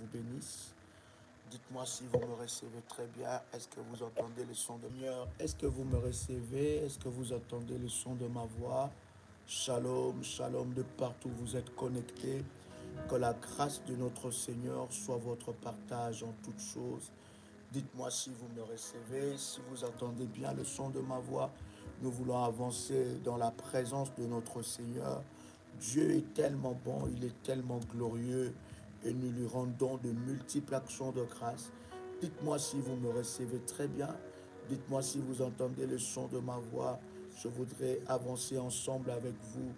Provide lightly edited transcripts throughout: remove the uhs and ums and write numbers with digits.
vous bénisse. Dites-moi si vous me recevez très bien. Est-ce que vous entendez le son de Seigneur? Est-ce que vous me recevez? Est-ce que vous entendez le son de ma voix? Shalom, shalom de partout où vous êtes connectés. Que la grâce de notre Seigneur soit votre partage en toutes choses. Dites-moi si vous me recevez, si vous entendez bien le son de ma voix. Nous voulons avancer dans la présence de notre Seigneur. Dieu est tellement bon, il est tellement glorieux et nous lui rendons de multiples actions de grâce. Dites-moi si vous me recevez très bien. Dites-moi si vous entendez le son de ma voix. Je voudrais avancer ensemble avec vous.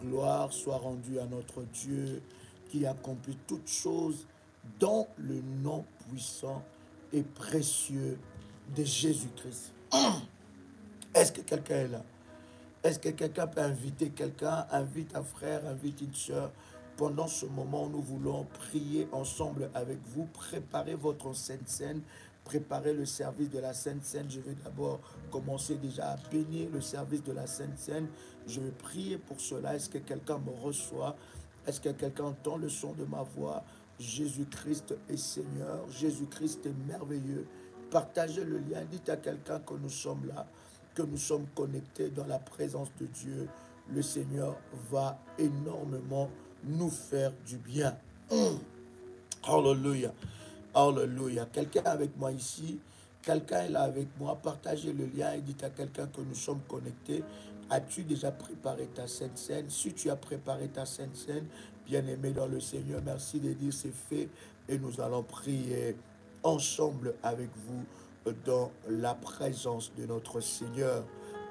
Gloire soit rendue à notre Dieu qui accomplit toutes choses dans le nom puissant et précieux de Jésus-Christ. Est-ce que quelqu'un est là? Est-ce que quelqu'un peut inviter quelqu'un? Invite un frère, invite une soeur. Pendant ce moment, nous voulons prier ensemble avec vous. Préparez votre Sainte Seine. Préparez le service de la Sainte Seine. Je vais d'abord commencer déjà à bénir le service de la Sainte Seine. Je vais prier pour cela. Est-ce que quelqu'un me reçoit? Est-ce que quelqu'un entend le son de ma voix? Jésus-Christ est Seigneur. Jésus-Christ est merveilleux. Partagez le lien. Dites à quelqu'un que nous sommes là, que nous sommes connectés dans la présence de Dieu. Le Seigneur va énormément nous faire du bien. Alléluia. Alléluia. Quelqu'un est avec moi ici. Quelqu'un est là avec moi. Partagez le lien et dites à quelqu'un que nous sommes connectés. As-tu déjà préparé ta Sainte Seine? Si tu as préparé ta Sainte Seine, bien-aimé dans le Seigneur, merci de dire c'est fait et nous allons prier ensemble avec vous dans la présence de notre Seigneur.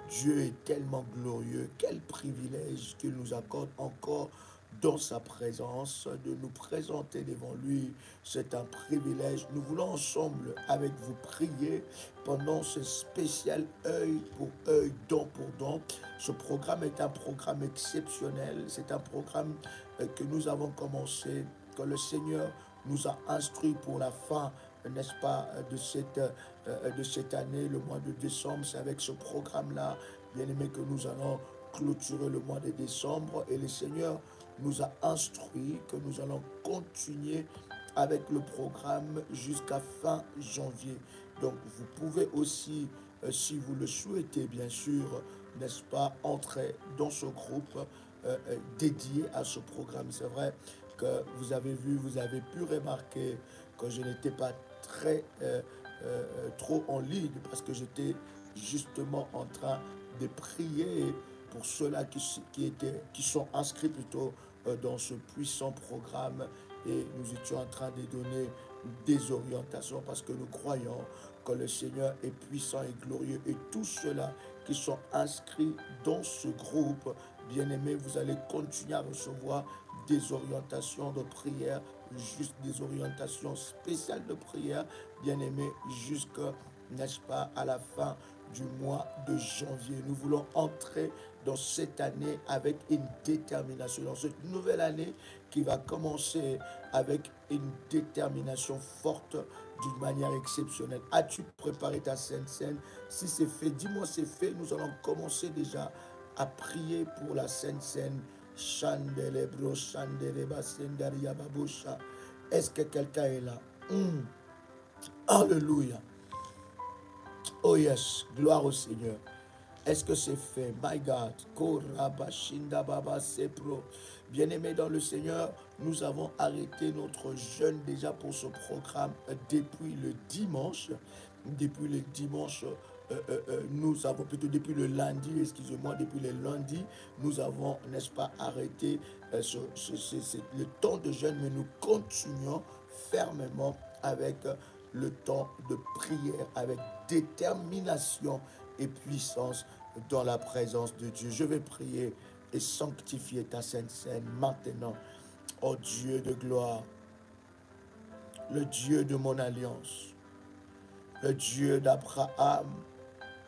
Dieu est tellement glorieux. Quel privilège qu'il nous accorde encore dans sa présence, de nous présenter devant lui. C'est un privilège. Nous voulons ensemble avec vous prier pendant ce spécial œil pour œil, dent pour dent. Ce programme est un programme exceptionnel. C'est un programme que nous avons commencé, que le Seigneur nous a instruit pour la fin, n'est-ce pas, de cette année, le mois de décembre. C'est avec ce programme-là, bien aimé, que nous allons clôturer le mois de décembre. Et le Seigneur nous a instruit que nous allons continuer avec le programme jusqu'à fin janvier. Donc vous pouvez aussi, si vous le souhaitez bien sûr, n'est-ce pas, entrer dans ce groupe dédié à ce programme. C'est vrai que vous avez vu, vous avez pu remarquer que je n'étais pas trop en ligne parce que j'étais justement en train de prier pour ceux-là qui sont inscrits plutôt dans ce puissant programme, et nous étions en train de donner des orientations parce que nous croyons que le Seigneur est puissant et glorieux, et tous ceux-là qui sont inscrits dans ce groupe, bien-aimés, vous allez continuer à recevoir des orientations de prière, juste des orientations spéciales de prière, bien-aimés, jusqu'à, n'est-ce pas, à la fin du mois de janvier. Nous voulons entrer dans cette année avec une détermination, dans cette nouvelle année qui va commencer avec une détermination forte d'une manière exceptionnelle. As-tu préparé ta Sainte Seine? Si c'est fait, dis-moi c'est fait. Nous allons commencer déjà à prier pour la Sainte Seine. Chandelebro, chandeleba, sendaria babosha. Est-ce que quelqu'un est là? Alléluia. Oh yes, gloire au Seigneur. Est-ce que c'est fait? My God. Bien-aimés dans le Seigneur, nous avons arrêté notre jeûne déjà pour ce programme depuis le dimanche. Depuis le dimanche, nous avons plutôt depuis le lundi, excusez-moi, depuis le lundi, nous avons, n'est-ce pas, arrêté le temps de jeûne, mais nous continuons fermement avec le temps de prière, avec détermination et puissance dans la présence de Dieu. Je vais prier et sanctifier ta Sainte Seine maintenant. Oh Dieu de gloire, le Dieu de mon alliance, le Dieu d'Abraham,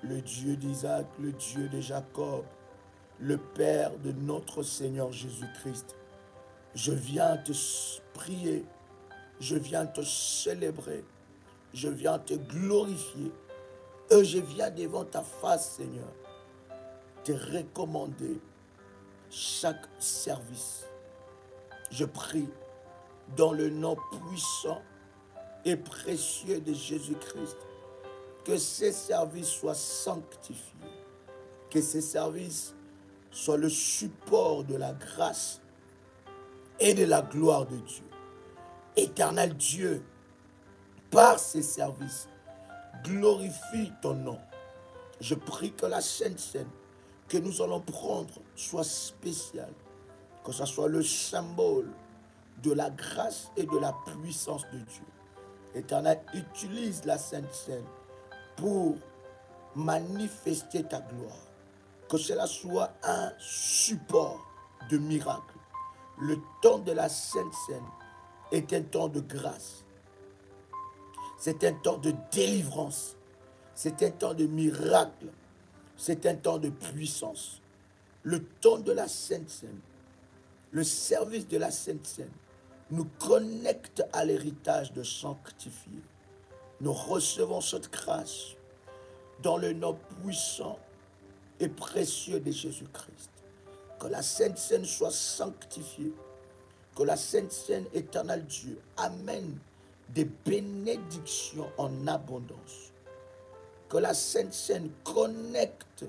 le Dieu d'Isaac, le Dieu de Jacob, le Père de notre Seigneur Jésus-Christ. Je viens te prier, je viens te célébrer, je viens te glorifier. Et je viens devant ta face, Seigneur, te recommander chaque service. Je prie dans le nom puissant et précieux de Jésus-Christ, que ces services soient sanctifiés, que ces services soient le support de la grâce et de la gloire de Dieu. Éternel Dieu, par ces services, glorifie ton nom. Je prie que la Sainte Seine que nous allons prendre soit spéciale, que ce soit le symbole de la grâce et de la puissance de Dieu. Éternel, utilise la Sainte Seine pour manifester ta gloire. Que cela soit un support de miracle. Le temps de la Sainte Seine est un temps de grâce. C'est un temps de délivrance. C'est un temps de miracle. C'est un temps de puissance. Le temps de la Sainte Seine, le service de la Sainte Seine, nous connecte à l'héritage de sanctifier. Nous recevons cette grâce dans le nom puissant et précieux de Jésus-Christ. Que la Sainte Seine soit sanctifiée. Que la Sainte Seine, éternel Dieu, amène des bénédictions en abondance. Que la Sainte Seine connecte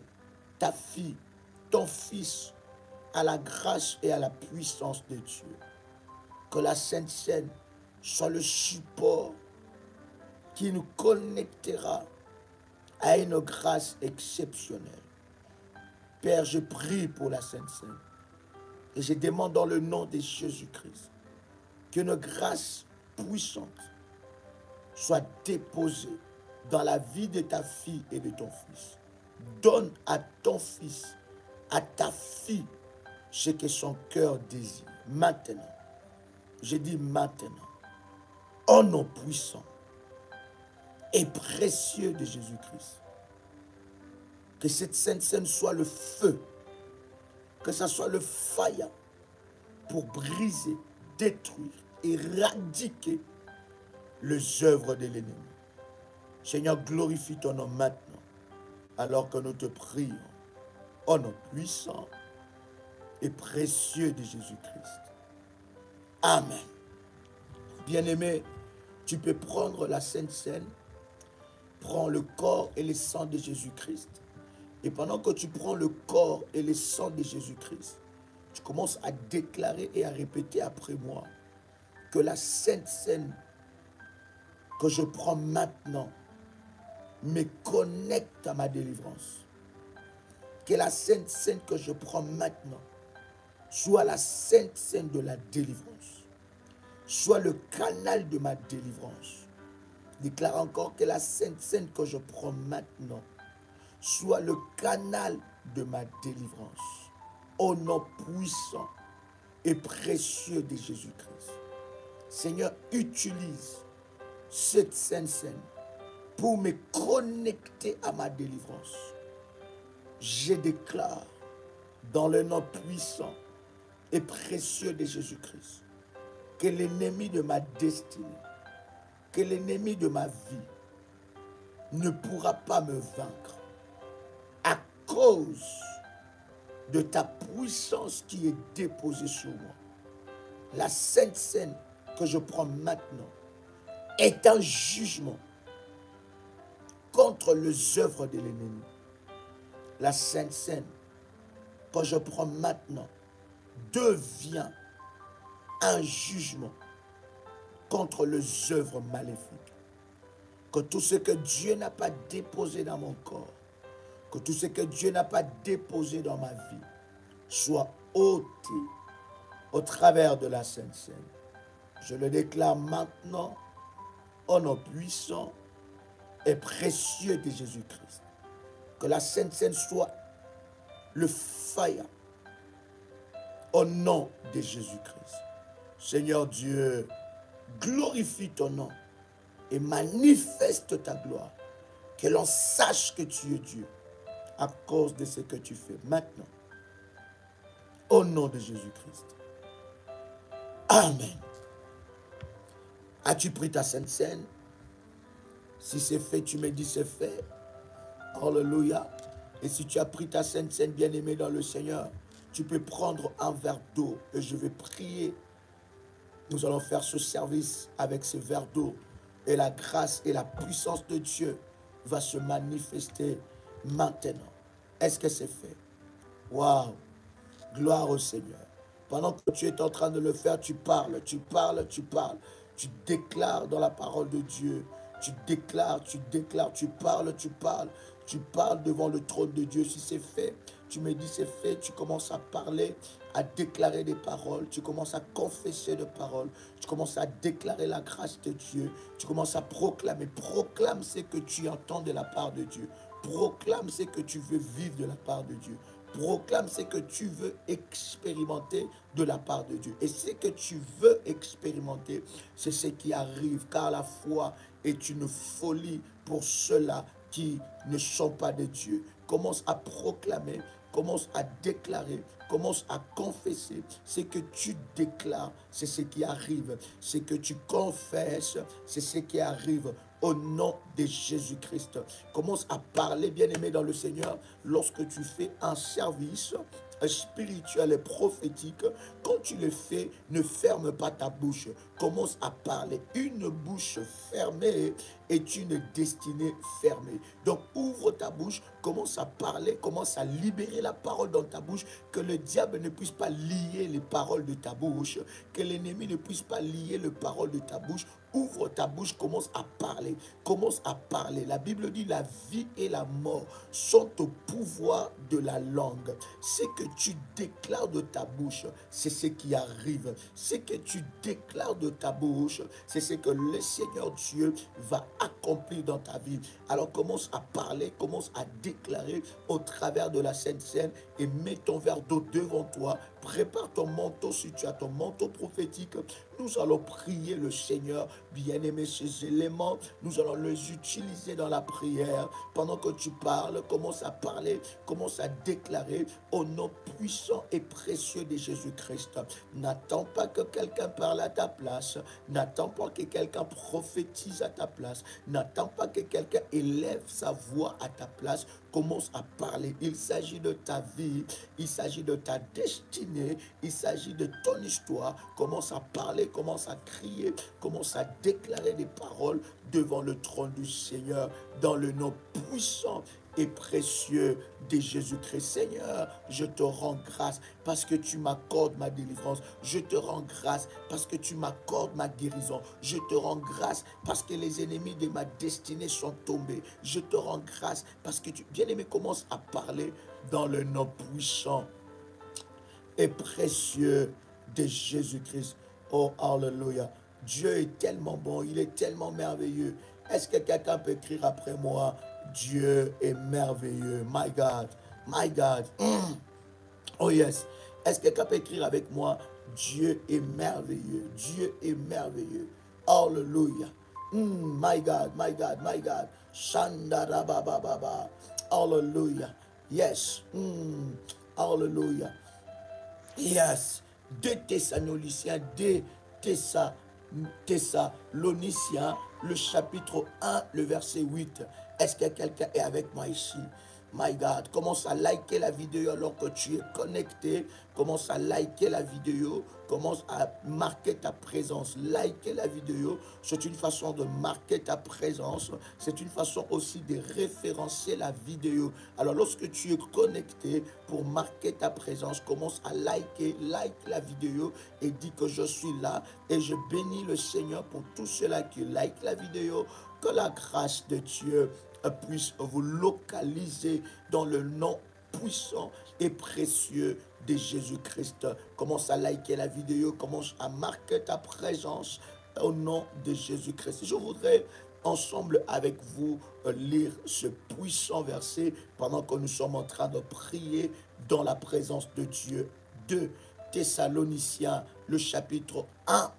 ta fille, ton fils, à la grâce et à la puissance de Dieu. Que la Sainte Seine soit le support qui nous connectera à une grâce exceptionnelle. Père, je prie pour la Sainte Seine et je demande dans le nom de Jésus-Christ qu'une grâce puissante soit déposée dans la vie de ta fille et de ton fils. Donne à ton fils, à ta fille, ce que son cœur désire. Maintenant, je dis maintenant, au nom puissant et précieux de Jésus-Christ, que cette Sainte Seine soit le feu, que ce soit le fire pour briser, détruire, éradiquer les œuvres de l'ennemi. Seigneur, glorifie ton nom maintenant, alors que nous te prions, au nom puissant et précieux de Jésus-Christ. Amen. Bien-aimé, tu peux prendre la Sainte Seine, prends le corps et le sang de Jésus-Christ. Et pendant que tu prends le corps et le sang de Jésus-Christ, tu commences à déclarer et à répéter après moi que la Sainte Seine que je prends maintenant me connecte à ma délivrance. Que la Sainte Seine que je prends maintenant soit la Sainte Seine de la délivrance, soit le canal de ma délivrance. Déclare encore que la Sainte Seine que je prends maintenant soit le canal de ma délivrance. Au nom puissant et précieux de Jésus-Christ. Seigneur, utilise cette Sainte Seine pour me connecter à ma délivrance. Je déclare dans le nom puissant et précieux de Jésus-Christ que l'ennemi de ma destinée, que l'ennemi de ma vie ne pourra pas me vaincre à cause de ta puissance qui est déposée sur moi. La Sainte Seine que je prends maintenant est un jugement contre les œuvres de l'ennemi. La Sainte Seine que je prends maintenant devient un jugement contre les œuvres maléfiques. Que tout ce que Dieu n'a pas déposé dans mon corps, que tout ce que Dieu n'a pas déposé dans ma vie soit ôté au travers de la Sainte Seine. Je le déclare maintenant au nom puissant et précieux de Jésus-Christ. Que la Sainte Seine soit le fire au nom de Jésus-Christ. Seigneur Dieu, glorifie ton nom et manifeste ta gloire. Que l'on sache que tu es Dieu à cause de ce que tu fais maintenant. Au nom de Jésus-Christ. Amen. As-tu pris ta Sainte Seine? Si c'est fait, tu me dis c'est fait. Alléluia. Et si tu as pris ta Sainte Seine, bien-aimé dans le Seigneur, tu peux prendre un verre d'eau et je vais prier Nous allons faire ce service avec ce verre d'eau. Et la grâce et la puissance de Dieu va se manifester maintenant. Est-ce que c'est fait? Waouh! Gloire au Seigneur. Pendant que tu es en train de le faire, tu parles, tu parles, tu parles. Tu déclares dans la parole de Dieu. Tu déclares, tu parles, tu parles. Tu parles devant le trône de Dieu. Si c'est fait, tu me dis c'est fait. Tu commences à parler, à déclarer des paroles. Tu commences à confesser des paroles. Tu commences à déclarer la grâce de Dieu. Tu commences à proclamer. Proclame ce que tu entends de la part de Dieu. Proclame ce que tu veux vivre de la part de Dieu. Proclame ce que tu veux expérimenter de la part de Dieu. Et ce que tu veux expérimenter, c'est ce qui arrive. Car la foi est une folie pour ceux-là qui ne sont pas de Dieu. Commence à proclamer, commence à déclarer, commence à confesser. Ce que tu déclares, c'est ce qui arrive. Ce que tu confesses, c'est ce qui arrive. Au nom de Jésus-Christ. Commence à parler, bien-aimé dans le Seigneur, lorsque tu fais un service spirituel et prophétique. Quand tu le fais, ne ferme pas ta bouche. Commence à parler. Une bouche fermée est une destinée fermée. Donc ouvre ta bouche, commence à parler, commence à libérer la parole dans ta bouche, que le diable ne puisse pas lier les paroles de ta bouche, que l'ennemi ne puisse pas lier les paroles de ta bouche. Ouvre ta bouche, commence à parler. Commence à parler. La Bible dit la vie et la mort sont au pouvoir de la langue. Ce que tu déclares de ta bouche, c'est ce qui arrive. Ce que tu déclares de ta bouche, c'est ce que le Seigneur Dieu va accomplir dans ta vie. Alors commence à parler, commence à déclarer au travers de la Sainte Seine et mets ton verre d'eau devant toi. Prépare ton manteau si tu as ton manteau prophétique. Nous allons prier le Seigneur, bien-aimé, ces éléments. Nous allons les utiliser dans la prière. Pendant que tu parles, commence à parler, commence à déclarer au nom puissant et précieux de Jésus-Christ. N'attends pas que quelqu'un parle à ta place. N'attends pas que quelqu'un prophétise à ta place. N'attends pas que quelqu'un élève sa voix à ta place. Commence à parler. Il s'agit de ta vie, il s'agit de ta destinée, il s'agit de ton histoire. Commence à parler, commence à crier, commence à déclarer des paroles devant le trône du Seigneur dans le nom puissant et précieux de Jésus-Christ. Seigneur, je te rends grâce parce que tu m'accordes ma délivrance. Je te rends grâce parce que tu m'accordes ma guérison. Je te rends grâce parce que les ennemis de ma destinée sont tombés. Je te rends grâce parce que tu, bien-aimé, commence à parler dans le nom puissant et précieux de Jésus-Christ. Oh, alléluia. Dieu est tellement bon, il est tellement merveilleux. Est-ce que quelqu'un peut écrire après moi? Dieu est merveilleux. My God, my God. Oh yes. Est-ce que quelqu'un peut écrire avec moi? Dieu est merveilleux. Dieu est merveilleux. Alléluia. My God, my God, my God. Shandarabababa. Alléluia. Yes. Alléluia. Yes. 2 Thessaloniciens, 2 Thessaloniciens, le chapitre 1, le verset 8. Est-ce que quelqu'un est avec moi ici? My God, commence à liker la vidéo alors que tu es connecté. Commence à liker la vidéo. Commence à marquer ta présence. Liker la vidéo, c'est une façon de marquer ta présence. C'est une façon aussi de référencer la vidéo. Alors lorsque tu es connecté pour marquer ta présence, commence à liker, like la vidéo et dis que je suis là. Et je bénis le Seigneur pour tous ceux-là qui like la vidéo. Que la grâce de Dieu puisse vous localiser dans le nom puissant et précieux de Jésus-Christ. Commence à liker la vidéo, commence à marquer ta présence au nom de Jésus-Christ. Je voudrais ensemble avec vous lire ce puissant verset pendant que nous sommes en train de prier dans la présence de Dieu. 2 Thessaloniciens, le chapitre 1,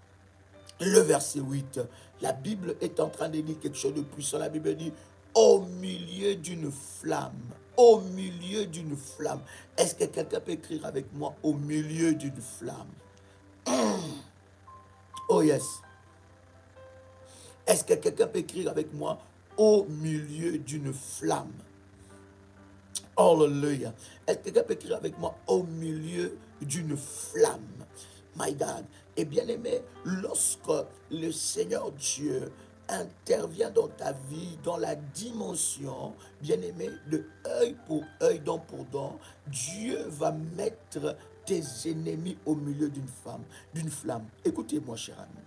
le verset 8. La Bible est en train de dire quelque chose de puissant. La Bible dit au milieu d'une flamme. Au milieu d'une flamme. Est-ce que quelqu'un peut écrire avec moi au milieu d'une flamme? Oh yes. Est-ce que quelqu'un peut écrire avec moi au milieu d'une flamme? Alléluia. Est-ce que quelqu'un peut écrire avec moi au milieu d'une flamme? My God. Et bien aimé, lorsque le Seigneur Dieu intervient dans ta vie, dans la dimension, bien aimé, de œil pour œil, dent pour dent, Dieu va mettre tes ennemis au milieu d'une flamme. Écoutez-moi, cher ami.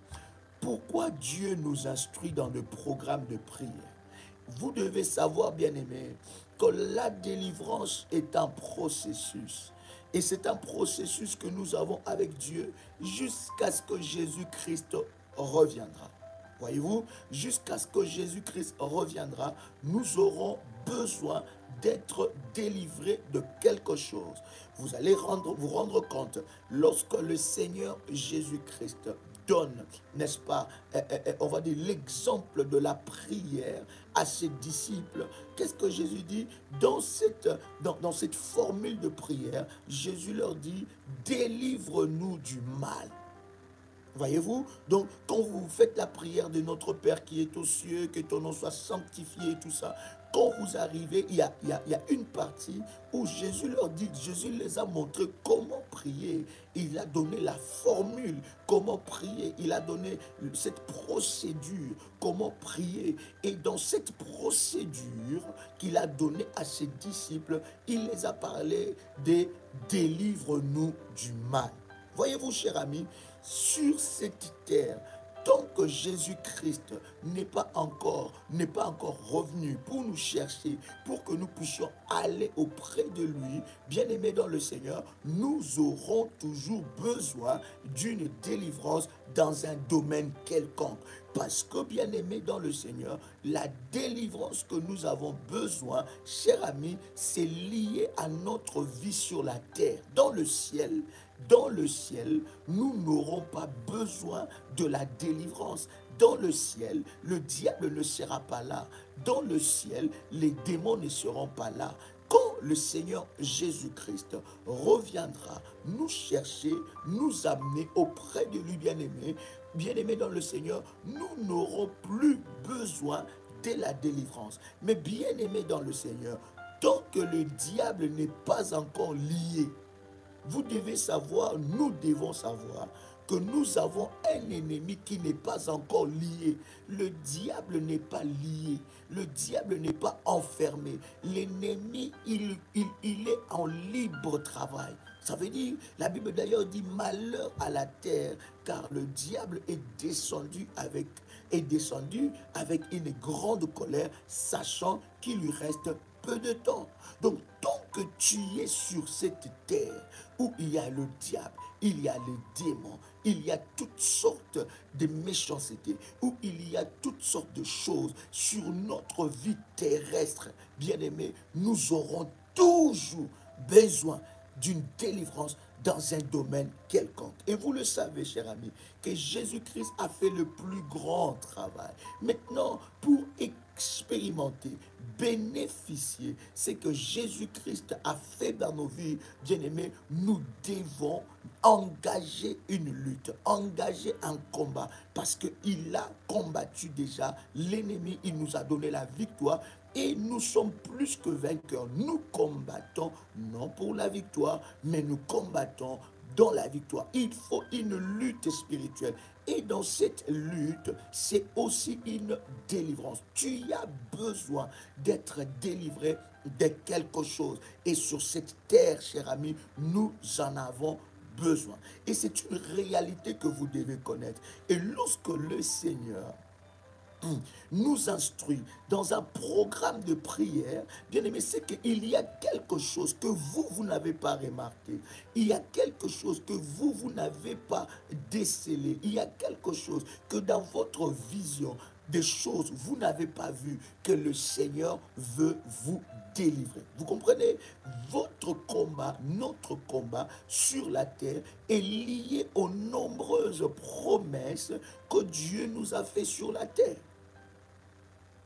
Pourquoi Dieu nous instruit dans le programme de prière? Vous devez savoir, bien aimé, que la délivrance est un processus. Et c'est un processus que nous avons avec Dieu jusqu'à ce que Jésus-Christ reviendra. Voyez-vous, jusqu'à ce que Jésus-Christ reviendra, nous aurons besoin d'être délivrés de quelque chose. Vous allez vous rendre compte, lorsque le Seigneur Jésus-Christ donne, n'est-ce pas, on va dire l'exemple de la prière à ses disciples. Qu'est-ce que Jésus dit dans cette formule de prière? Jésus leur dit, délivre-nous du mal. Voyez-vous? Donc, quand vous faites la prière de notre Père qui est aux cieux, que ton nom soit sanctifié et tout ça, quand vous arrivez, il y a une partie où Jésus leur dit, Jésus les a montré comment prier. Il a donné la formule, comment prier. Il a donné cette procédure, comment prier. Et dans cette procédure qu'il a donnée à ses disciples, il les a parlé de délivre-nous du mal. Voyez-vous, cher ami, sur cette terre, tant que Jésus-Christ n'est pas encore revenu pour nous chercher, pour que nous puissions aller auprès de lui, bien-aimés dans le Seigneur, nous aurons toujours besoin d'une délivrance dans un domaine quelconque. Parce que, bien-aimés dans le Seigneur, la délivrance que nous avons besoin, cher ami, c'est lié à notre vie sur la terre. Dans le ciel, nous n'aurons pas besoin de la délivrance. Dans le ciel, le diable ne sera pas là. Dans le ciel, les démons ne seront pas là. Quand le Seigneur Jésus-Christ reviendra nous chercher, nous amener auprès de lui, bien-aimé dans le Seigneur, nous n'aurons plus besoin de la délivrance. Mais bien-aimé dans le Seigneur, tant que le diable n'est pas encore lié, vous devez savoir, nous devons savoir que nous avons un ennemi qui n'est pas encore lié. Le diable n'est pas lié. Le diable n'est pas enfermé. L'ennemi, il est en libre travail. Ça veut dire, la Bible d'ailleurs dit malheur à la terre, car le diable est descendu avec une grande colère, sachant qu'il lui reste peu de temps. Donc, tant que tu es sur cette terre où il y a le diable, il y a les démons, il y a toutes sortes de méchancetés, où il y a toutes sortes de choses sur notre vie terrestre, bien-aimés, nous aurons toujours besoin d'une délivrance dans un domaine quelconque. Et vous le savez, cher ami, que Jésus-Christ a fait le plus grand travail. Maintenant, pour expérimenter, bénéficier ce que Jésus-Christ a fait dans nos vies, bien-aimés, nous devons engager une lutte, engager un combat, parce qu'il a combattu déjà l'ennemi, il nous a donné la victoire. Et nous sommes plus que vainqueurs. Nous combattons non pour la victoire, mais nous combattons dans la victoire. Il faut une lutte spirituelle. Et dans cette lutte, c'est aussi une délivrance. Tu as besoin d'être délivré de quelque chose. Et sur cette terre, cher ami, nous en avons besoin. Et c'est une réalité que vous devez connaître. Et lorsque le Seigneur nous instruit dans un programme de prière, bien aimé, c'est qu'il y a quelque chose que vous n'avez pas remarqué. Il y a quelque chose que vous n'avez pas décelé. Il y a quelque chose que dans votre vision des choses, vous n'avez pas vu, que le Seigneur veut vous délivrer. Vous comprenez? Votre combat, notre combat sur la terre est lié aux nombreuses promesses que Dieu nous a faites sur la terre.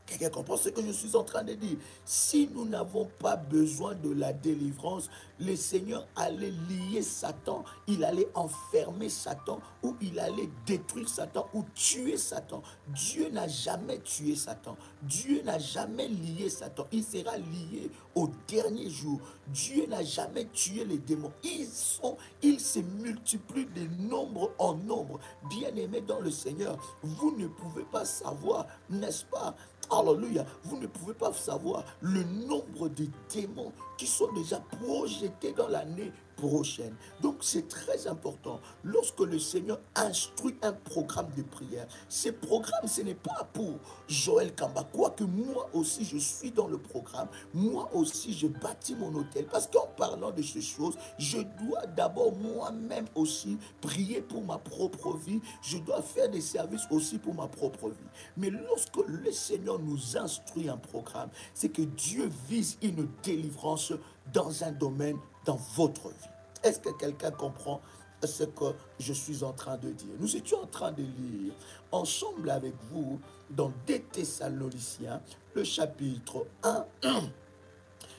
Quelqu'un comprend ce que je suis en train de dire? Si nous n'avons pas besoin de la délivrance, le Seigneur allait lier Satan, il allait enfermer Satan, ou il allait détruire Satan, ou tuer Satan. Dieu n'a jamais tué Satan. Dieu n'a jamais lié Satan. Il sera lié au dernier jour. Dieu n'a jamais tué les démons. Ils se multiplient de nombre en nombre. Bien-aimés dans le Seigneur, vous ne pouvez pas savoir, n'est-ce pas? Alléluia, vous ne pouvez pas savoir le nombre de démons qui sont déjà projetés dans l'année prochaine. Donc c'est très important. Lorsque le Seigneur instruit un programme de prière, ce programme, ce n'est pas pour Joël Kamba. Quoique moi aussi je suis dans le programme, moi aussi je bâtis mon hôtel. Parce qu'en parlant de ces choses, je dois d'abord moi-même aussi prier pour ma propre vie. Je dois faire des services aussi pour ma propre vie. Mais lorsque le Seigneur nous instruit un programme, c'est que Dieu vise une délivrance dans un domaine, dans votre vie. Est-ce que quelqu'un comprend ce que je suis en train de dire? Nous étions en train de lire ensemble avec vous dans 2 Thessaloniciens, le chapitre 1,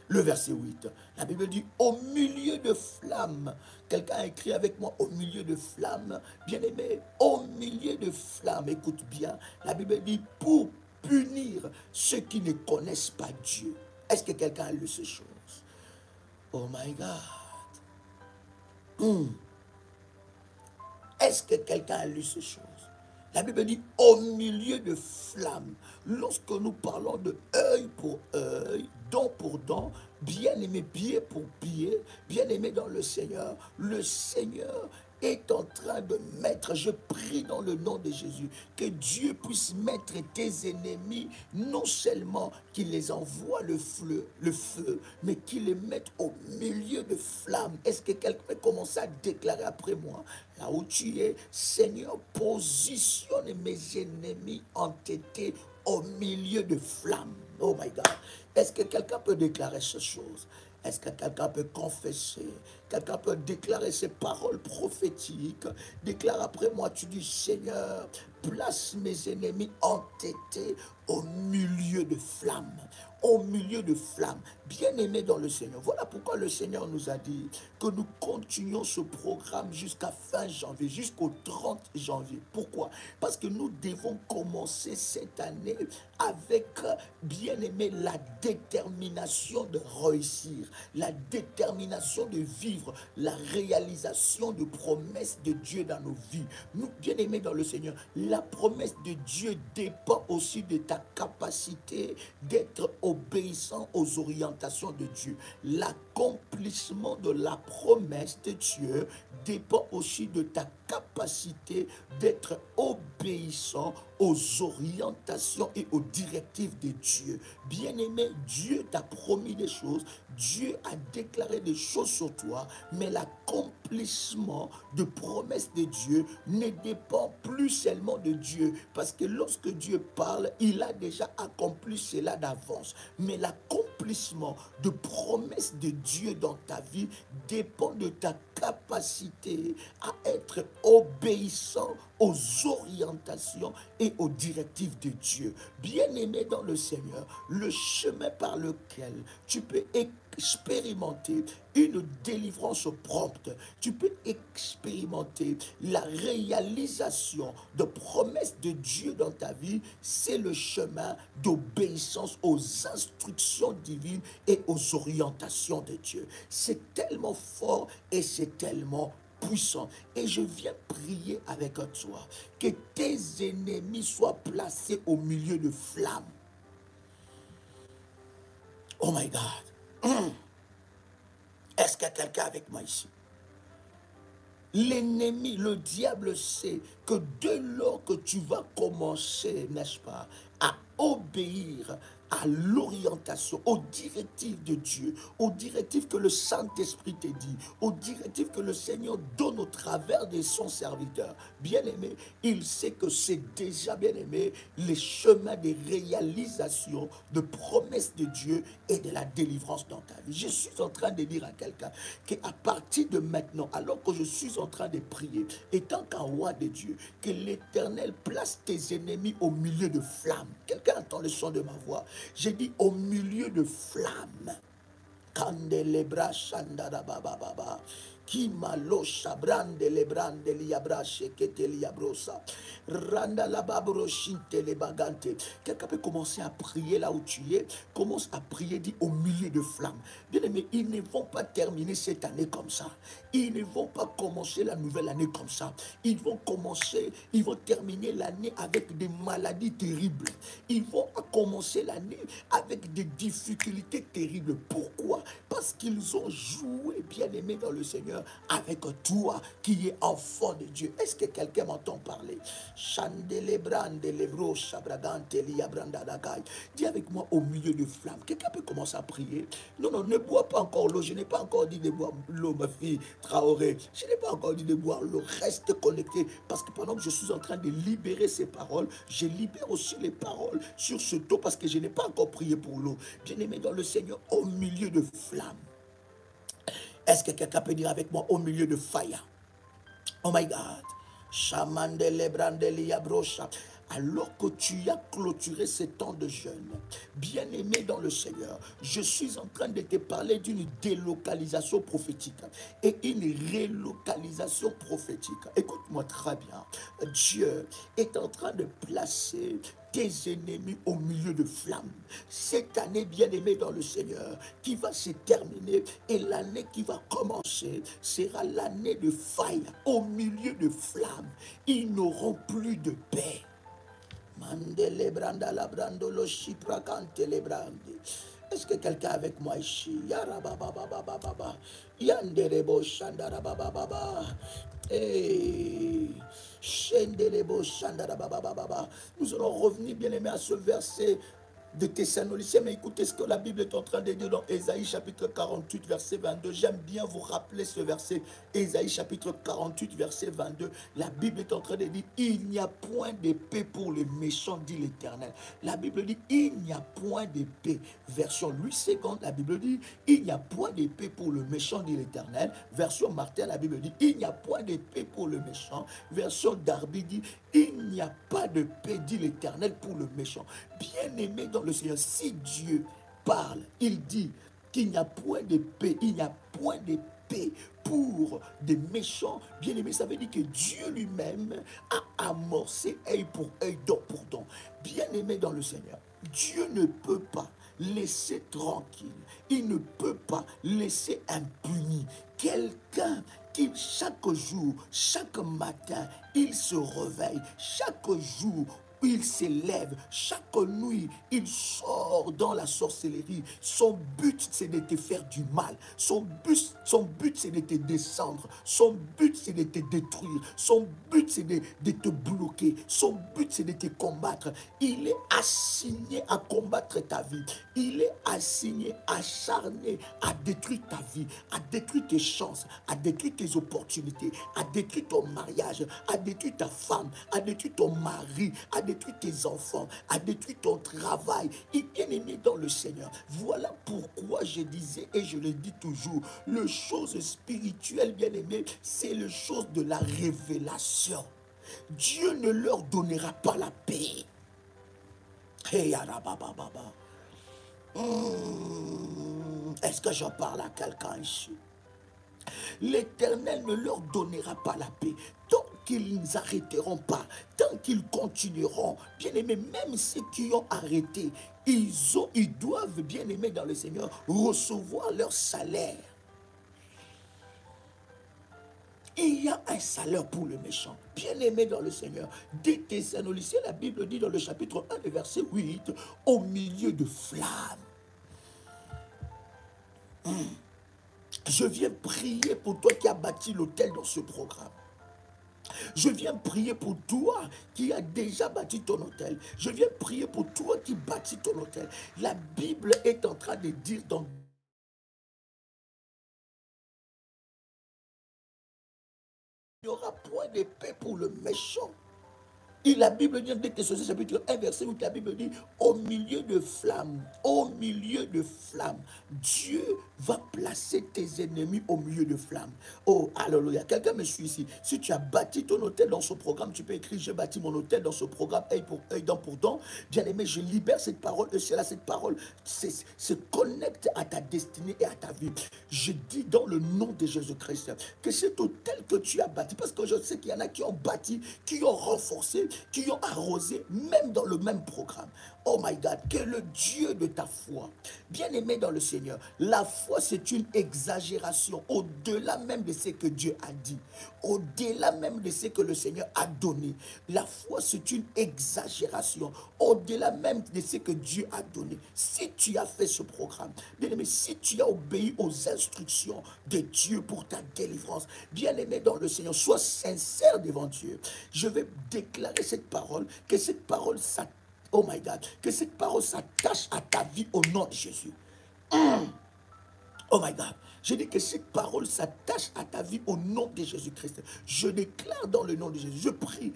le verset 8. La Bible dit, au milieu de flammes. Quelqu'un a écrit avec moi, au milieu de flammes. Bien-aimé, au milieu de flammes, écoute bien, la Bible dit, pour punir ceux qui ne connaissent pas Dieu. Est-ce que quelqu'un a lu ces choses? Oh my God. Est-ce que quelqu'un a lu ces choses? La Bible dit au milieu de flammes. Lorsque nous parlons de œil pour œil, dent pour dent, bien-aimé, pied pour pied, bien-aimé dans le Seigneur est en train de mettre, je prie dans le nom de Jésus, que Dieu puisse mettre tes ennemis, non seulement qu'il les envoie le feu, mais qu'il les mette au milieu de flammes. Est-ce que quelqu'un peut commencer à déclarer après moi? Là où tu es, Seigneur, positionne mes ennemis entêtés au milieu de flammes. Oh my God. Est-ce que quelqu'un peut déclarer ces choses? Est-ce que quelqu'un peut confesser? Quelqu'un peut déclarer ces paroles prophétiques? Déclare après moi, tu dis, Seigneur, place mes ennemis entêtés au milieu de flammes. Au milieu de flammes. Bien-aimés dans le Seigneur. Voilà pourquoi le Seigneur nous a dit que nous continuons ce programme jusqu'à fin janvier, jusqu'au 30 janvier. Pourquoi? Parce que nous devons commencer cette année avec, bien-aimés, la détermination de réussir, la détermination de vivre la réalisation de promesses de Dieu dans nos vies. Nous, bien-aimés dans le Seigneur, la promesse de Dieu dépend aussi de ta capacité d'être obéissant aux orientations de Dieu. L'accomplissement de la promesse de Dieu dépend aussi de ta capacité d'être obéissant aux orientations et aux directives de Dieu. Bien-aimé, Dieu t'a promis des choses, Dieu a déclaré des choses sur toi, mais l'accomplissement de promesses de Dieu ne dépend plus seulement de Dieu, parce que lorsque Dieu parle, il a déjà accompli cela d'avance. Mais l'accomplissement de promesses de Dieu dans ta vie dépend de ta capacité à être obéissant aux orientations et aux directives de Dieu. Bien-aimé dans le Seigneur, le chemin par lequel tu peux expérimenter une délivrance prompte, tu peux expérimenter la réalisation de promesses de Dieu dans ta vie, c'est le chemin d'obéissance aux instructions divines et aux orientations de Dieu. C'est tellement fort et c'est tellement puissant. Et je viens prier avec toi que tes ennemis soient placés au milieu de flammes. Oh my God. Est-ce qu'il y a quelqu'un avec moi ici? L'ennemi, le diable sait que dès lors que tu vas commencer, n'est-ce pas, à obéir à l'orientation, aux directives de Dieu, aux directives que le Saint-Esprit te dit, aux directives que le Seigneur donne au travers de son serviteur. Bien-aimé, il sait que c'est déjà, bien-aimé, les chemins de réalisation de promesses de Dieu et de la délivrance dans ta vie. Je suis en train de dire à quelqu'un qu'à partir de maintenant, alors que je suis en train de prier, étant qu'un roi de Dieu, que l'Éternel place tes ennemis au milieu de flammes. flammes. Quelqu'un entend le son de ma voix. J'ai dit au milieu de flammes. Candelebra Shandara Baba Baba. Kimalo Shabrande Lebrande Liabra Shekete Liabrosa. Randa la Babro Shinte le Bagante. Quelqu'un peut commencer à prier là où tu es. Commence à prier, dit au milieu de flammes. Bien aimé, ils ne vont pas terminer cette année comme ça. Ils ne vont pas commencer la nouvelle année comme ça. Ils vont terminer l'année avec des maladies terribles. Ils vont commencer l'année avec des difficultés terribles. Pourquoi? Parce qu'ils ont joué, bien aimé dans le Seigneur, avec toi qui es enfant de Dieu. Est-ce que quelqu'un m'entend parler? Dis avec moi au milieu de flammes. Quelqu'un peut commencer à prier. Non, non, ne bois pas encore l'eau. Je n'ai pas encore dit de boire l'eau, ma fille Traoré. Je n'ai pas encore dit de boire l'eau. Reste connecté. Parce que pendant que je suis en train de libérer ces paroles, je libère aussi les paroles sur ce dos parce que je n'ai pas encore prié pour l'eau. Bien-aimé dans le Seigneur, au milieu de flammes. Est-ce que quelqu'un peut dire avec moi au milieu de fire? Oh my God. Alors que tu as clôturé ce temps de jeûne, bien-aimé dans le Seigneur, je suis en train de te parler d'une délocalisation prophétique et une relocalisation prophétique. Écoute-moi très bien. Dieu est en train de placer tes ennemis au milieu de flammes. Cette année, bien-aimée dans le Seigneur, qui va se terminer et l'année qui va commencer sera l'année de faille. Au milieu de flammes, ils n'auront plus de paix. Mandele branda la brandolo shipra kante le brandi. Est-ce que quelqu'un avec moi ici? Yara baba baba baba. Yanderebo shandara baba baba. Hey. Shenderebo shandara baba baba. Nous allons revenir bien aimé à ce verset de Thessaloniciens, mais écoutez ce que la Bible est en train de dire dans Ésaïe chapitre 48 verset 22. J'aime bien vous rappeler ce verset. Ésaïe chapitre 48 verset 22. La Bible est en train de dire il n'y a point de paix pour les méchants, dit l'Éternel. La Bible dit il n'y a point de paix. Version Louis II, la Bible dit il n'y a point de paix pour le méchant, dit l'Éternel. Version Martin, la Bible dit il n'y a point de paix pour le méchant. Version Darby dit il n'y a pas de paix, dit l'Éternel, pour le méchant. Bien-aimé dans le Seigneur, si Dieu parle, il dit qu'il n'y a point de paix, il n'y a point de paix pour des méchants. Bien-aimé, ça veut dire que Dieu lui-même a amorcé œil pour œil, dent pour dent. Bien-aimé dans le Seigneur, Dieu ne peut pas laisser tranquille, il ne peut pas laisser impuni quelqu'un qui chaque jour, chaque matin, il se réveille, chaque jour, il s'élève, chaque nuit, il sort dans la sorcellerie. Son but, c'est de te faire du mal. Son but c'est de te descendre. Son but, c'est de te détruire. Son but, c'est de te bloquer. Son but, c'est de te combattre. Il est assigné à combattre ta vie. Il est assigné, acharné à détruire ta vie, à détruire tes chances, à détruire tes opportunités, à détruire ton mariage, à détruire ta femme, à détruire ton mari, à détruire tes enfants, à détruire ton travail. Et bien aimé dans le Seigneur, voilà pourquoi je disais et je le dis toujours, le chose spirituelle, bien aimé, c'est le chose de la révélation. Dieu ne leur donnera pas la paix. Hey, est-ce que j'en parle à quelqu'un ici? L'Éternel ne leur donnera pas la paix tant qu'ils n'arrêteront pas, tant qu'ils continueront. Bien aimés, même ceux qui ont arrêté, ils doivent, bien aimés dans le Seigneur, recevoir leur salaire. Il y a un salaire pour le méchant. Bien aimé dans le Seigneur. Des Thessaloniciens, la Bible dit dans le chapitre 1, le verset 8, au milieu de flammes. Je viens prier pour toi qui as bâti l'autel dans ce programme. Je viens prier pour toi qui as déjà bâti ton hôtel. Je viens prier pour toi qui bâtis ton hôtel. La Bible est en train de dire dans il n'y aura point de paix pour le méchant. Et la Bible dit, dès que ce chapitre 1, verset 8, la Bible dit, au milieu de flammes, Dieu va placer tes ennemis au milieu de flammes. Oh, alléluia. Quelqu'un me suit ici. Si tu as bâti ton hôtel dans ce programme, tu peux écrire, j'ai bâti mon hôtel dans ce programme, œil pour œil, dent pour dent. Bien aimé, je libère cette parole, et cela, cette parole se connecte à ta destinée et à ta vie. Je dis dans le nom de Jésus-Christ que cet hôtel que tu as bâti, parce que je sais qu'il y en a qui ont bâti, qui ont renforcé, qui ont arrosé, même dans le même programme. Oh my God, que le Dieu de ta foi, bien aimé dans le Seigneur, la foi c'est une exagération au-delà même de ce que Dieu a dit, au-delà même de ce que le Seigneur a donné. La foi c'est une exagération au-delà même de ce que Dieu a donné. Si tu as fait ce programme, bien aimé, si tu as obéi aux instructions de Dieu pour ta délivrance, bien aimé dans le Seigneur, sois sincère devant Dieu. Je vais déclarer cette parole, que cette parole s'attache. Oh my God, que cette parole s'attache à ta vie au nom de Jésus. Oh my God, je dis que cette parole s'attache à ta vie au nom de Jésus-Christ. Je déclare dans le nom de Jésus, je prie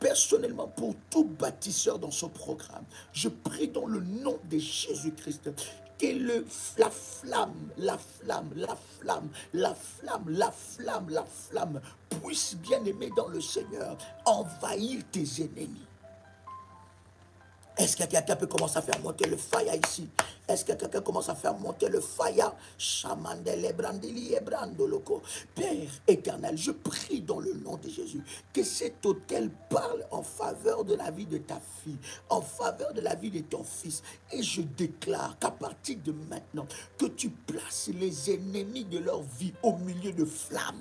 personnellement pour tout bâtisseur dans ce programme. Je prie dans le nom de Jésus-Christ que la flamme puisse, bien aimer dans le Seigneur, envahir tes ennemis. Est-ce que quelqu'un peut commencer à faire monter le fire ici? Est-ce que quelqu'un commence à faire monter le fire? Père éternel, je prie dans le nom de Jésus que cet autel parle en faveur de la vie de ta fille, en faveur de la vie de ton fils. Et je déclare qu'à partir de maintenant, que tu places les ennemis de leur vie au milieu de flammes.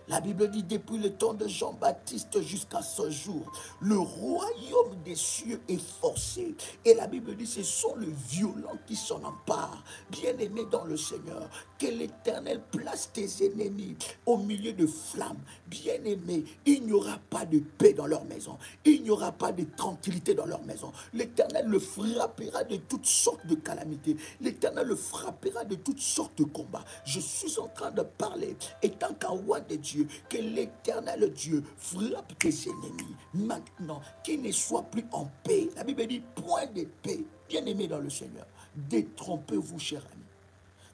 La Bible dit depuis le temps de Jean-Baptiste jusqu'à ce jour, le royaume des cieux est forcé. Et la Bible dit ce sont les violents qui s'en emparent. Bien-aimé dans le Seigneur, que l'Éternel place tes ennemis au milieu de flammes. Bien-aimé, il n'y aura pas de paix dans leur maison. Il n'y aura pas de tranquillité dans leur maison. L'Éternel le frappera de toutes sortes de calamités. L'Éternel le frappera de toutes sortes de combats. Je suis en train de parler, étant qu'un roi de Dieu, que l'Éternel Dieu frappe tes ennemis. Maintenant, qu'ils ne soient plus en paix. La Bible dit point de paix. Bien-aimé dans le Seigneur, détrompez-vous, chers amis.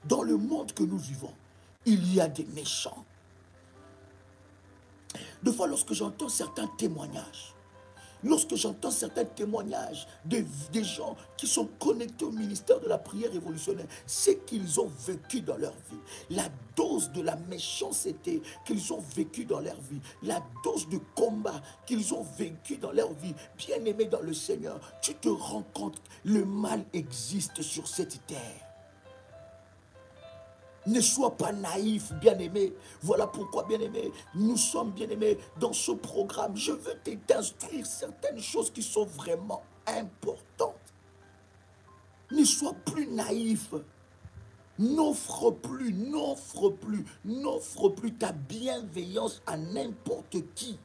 Dans le monde que nous vivons, il y a des méchants. Des fois, lorsque j'entends certains témoignages, des gens qui sont connectés au ministère de la prière révolutionnaire, c'est qu'ils ont vécu dans leur vie. La dose de la méchanceté qu'ils ont vécu dans leur vie, la dose de combat qu'ils ont vécu dans leur vie, bien aimé dans le Seigneur, tu te rends compte que le mal existe sur cette terre. Ne sois pas naïf, bien-aimé. Voilà pourquoi, bien-aimé, nous sommes bien-aimés dans ce programme. Je veux t'instruire certaines choses qui sont vraiment importantes. Ne sois plus naïf. N'offre plus ta bienveillance à n'importe qui.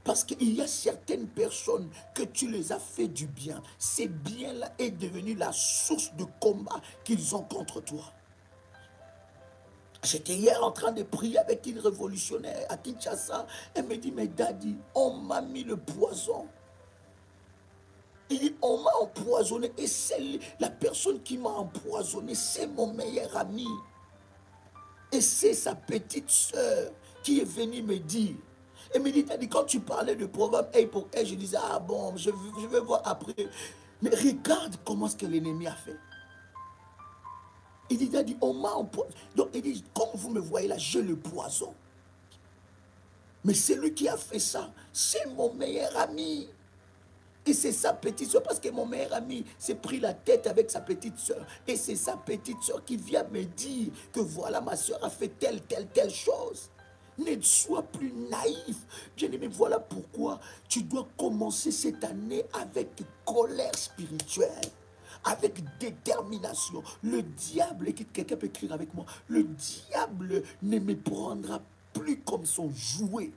Parce qu'il y a certaines personnes que tu les as fait du bien. Ce bien-là est devenu la source de combat qu'ils ont contre toi. J'étais hier en train de prier avec une révolutionnaire à Kinshasa. Elle me dit, mais Daddy, on m'a mis le poison. Il dit, on m'a empoisonné. Et c'est la personne qui m'a empoisonné, c'est mon meilleur ami. Et c'est sa petite soeur qui est venue me dire. Elle me dit, Daddy, quand tu parlais de programme A pour A, je disais, ah bon, je vais voir après. Mais regarde comment ce que l'ennemi a fait. Il dit, Daddy, on m'a empoisonné. Donc, il dit, comme vous me voyez là, j'ai le poison. Mais celui qui a fait ça, c'est mon meilleur ami. Et c'est sa petite soeur, parce que mon meilleur ami s'est pris la tête avec sa petite soeur. Et c'est sa petite soeur qui vient me dire que voilà, ma soeur a fait telle chose. Ne sois plus naïf. Bien-aimé, voilà pourquoi tu dois commencer cette année avec colère spirituelle. Avec détermination. Le diable, quelqu'un peut écrire avec moi, le diable ne me prendra plus comme son jouet.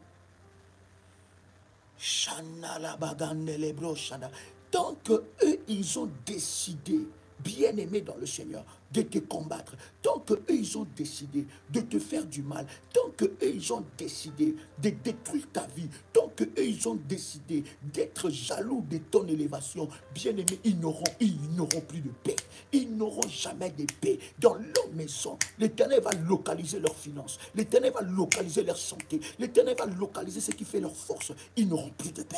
Tant que eux, ils ont décidé bien-aimé dans le Seigneur, de te combattre, tant qu'eux, ils ont décidé de te faire du mal, tant qu'eux, ils ont décidé de détruire ta vie, tant qu'eux, ils ont décidé d'être jaloux de ton élévation, bien-aimé, ils n'auront plus de paix. Ils n'auront jamais de paix. Dans leur maison, l'Éternel va localiser leurs finances, l'Éternel va localiser leur santé, l'Éternel va localiser ce qui fait leur force. Ils n'auront plus de paix.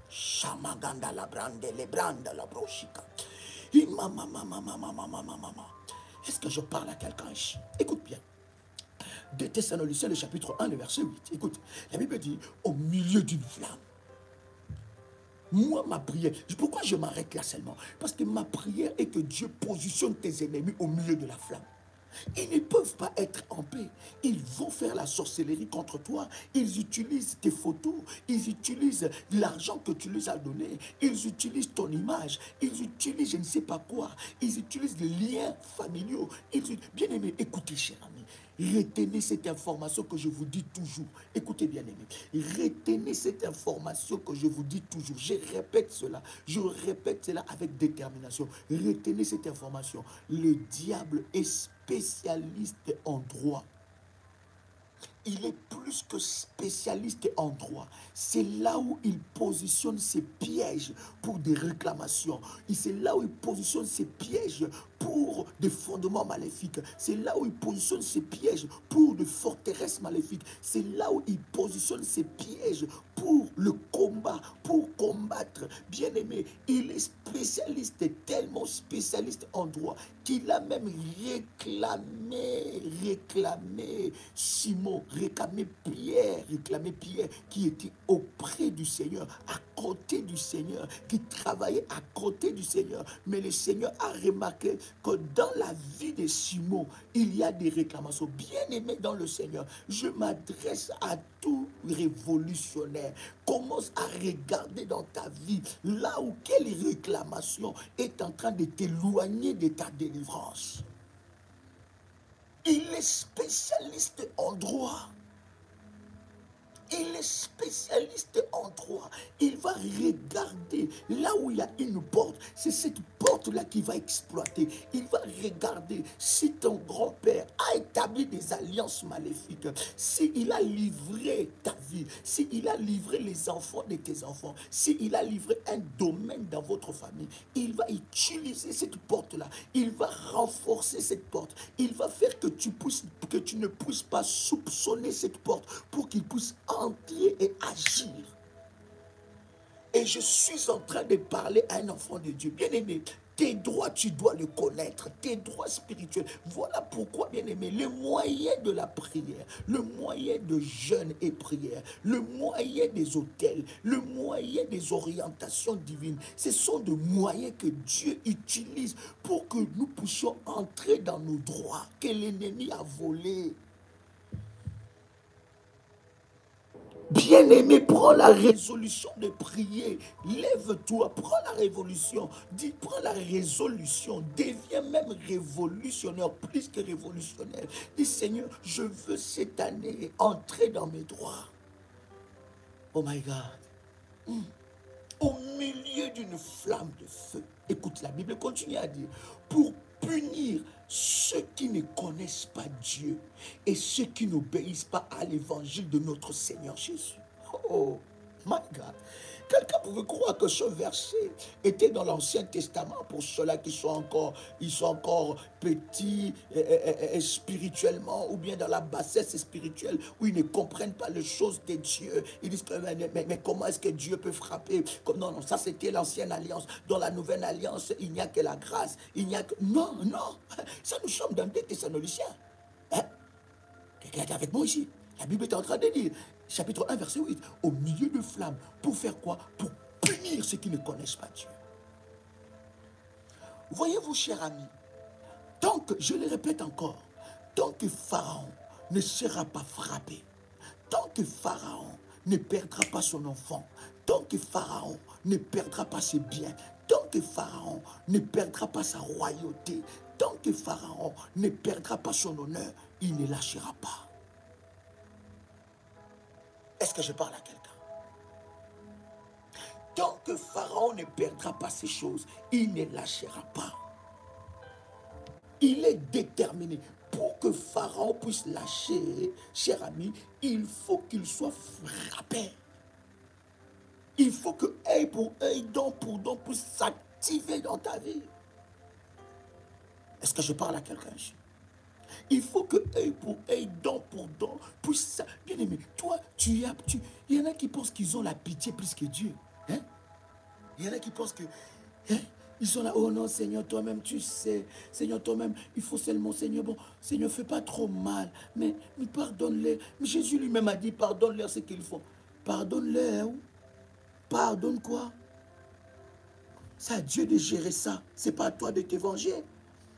Shamaganda la brande, les brandes la brochika. Est-ce que je parle à quelqu'un ici? Écoute bien. De Thessaloniciens, le chapitre 1, le verset 8. Écoute, la Bible dit, au milieu d'une flamme. Moi, ma prière, pourquoi je m'arrête là seulement? Parce que ma prière est que Dieu positionne tes ennemis au milieu de la flamme. Ils ne peuvent pas être en paix. Ils vont faire la sorcellerie contre toi. Ils utilisent tes photos. Ils utilisent l'argent que tu leur as donné. Ils utilisent ton image. Ils utilisent je ne sais pas quoi. Ils utilisent les liens familiaux. Bien aimé, écoutez, cher ami. Retenez cette information que je vous dis toujours. Écoutez bien aimé. Retenez cette information que je vous dis toujours. Je répète cela. Je répète cela avec détermination. Retenez cette information. Le diable est spécialiste en droit. Il est plus que spécialiste en droit. C'est là où il positionne ses pièges pour des réclamations. Et c'est là où il positionne ses pièges pour des fondements maléfiques. C'est là où il positionne ses pièges pour des forteresses maléfiques. C'est là où il positionne ses pièges pour le combat, pour combattre. Bien aimé, il est spécialiste, tellement spécialiste en droit qu'il a même réclamé Simon, réclamé Pierre qui était auprès du Seigneur, à côté du Seigneur, qui travaillait à côté du Seigneur. Mais le Seigneur a remarqué que dans la vie de Simon, il y a des réclamations. Bien aimé dans le Seigneur, je m'adresse à tout révolutionnaire. Commence à regarder dans ta vie là où quelle réclamation est en train de t'éloigner de ta délivrance. Il est spécialiste en droit. Il est spécialiste en droit. Il va regarder là où il y a une porte. C'est cette porte-là qu'il va exploiter. Il va regarder si ton grand-père a établi des alliances maléfiques, s'il a livré ta vie, s'il a livré les enfants de tes enfants, s'il a livré un domaine dans votre famille. Il va utiliser cette porte-là. Il va renforcer cette porte. Il va faire que tu ne puisses pas soupçonner cette porte pour qu'il puisse entrer et agir. Et je suis en train de parler à un enfant de Dieu. Bien-aimé, tes droits, tu dois le connaître. Tes droits spirituels. Voilà pourquoi, bien-aimé, le moyen de la prière, le moyen de jeûne et prière, le moyen des autels, le moyen des orientations divines, ce sont des moyens que Dieu utilise pour que nous puissions entrer dans nos droits que l'ennemi a volés. Bien-aimé, prends la résolution de prier. Lève-toi, prends la révolution. Prends la résolution. Deviens même révolutionnaire, plus que révolutionnaire. Dis, Seigneur, je veux cette année entrer dans mes droits. Oh my God. Au milieu d'une flamme de feu. Écoute, la Bible continue à dire, pour punir ceux qui ne connaissent pas Dieu et ceux qui n'obéissent pas à l'évangile de notre Seigneur Jésus. Oh my God. Quelqu'un pouvait croire que ce verset était dans l'Ancien Testament pour ceux-là qui sont encore, petits spirituellement, ou bien dans la bassesse spirituelle où ils ne comprennent pas les choses de Dieu. Ils disent que mais comment est-ce que Dieu peut frapper? Non, ça c'était l'ancienne alliance. Dans la nouvelle alliance, il n'y a que la grâce. Il n'y a que... Non, ça nous sommes dans 2 Thessaloniciens. Hein? Quelqu'un est avec moi ici. La Bible est en train de dire, chapitre 1, verset 8, au milieu de flammes, pour faire quoi? Pour punir ceux qui ne connaissent pas Dieu. Voyez-vous, cher ami, tant que, je le répète encore, tant que Pharaon ne sera pas frappé, tant que Pharaon ne perdra pas son enfant, tant que Pharaon ne perdra pas ses biens, tant que Pharaon ne perdra pas sa royauté, tant que Pharaon ne perdra pas son honneur, il ne lâchera pas. Est-ce que je parle à quelqu'un? Tant que Pharaon ne perdra pas ces choses, il ne lâchera pas. Il est déterminé. Pour que Pharaon puisse lâcher, cher ami, il faut qu'il soit frappé. Il faut que œil pour œil, dent pour dent puisse s'activer dans ta vie. Est-ce que je parle à quelqu'un ici? Il faut que œil pour œil, dent pour dent puisse... Bien aimé, toi, il y en a qui pensent qu'ils ont la pitié plus que Dieu. Hein? Il y en a qui pensent que... Hein? Ils sont là, oh non, Seigneur, toi-même, tu sais. Seigneur, toi-même, il faut seulement, Seigneur, bon, Seigneur, fais pas trop mal. Mais pardonne-les. Mais Jésus lui-même a dit, pardonne-leur ce qu'ils font. Pardonne-leur. Pardonne quoi? C'est à Dieu de gérer ça. C'est pas à toi de te venger.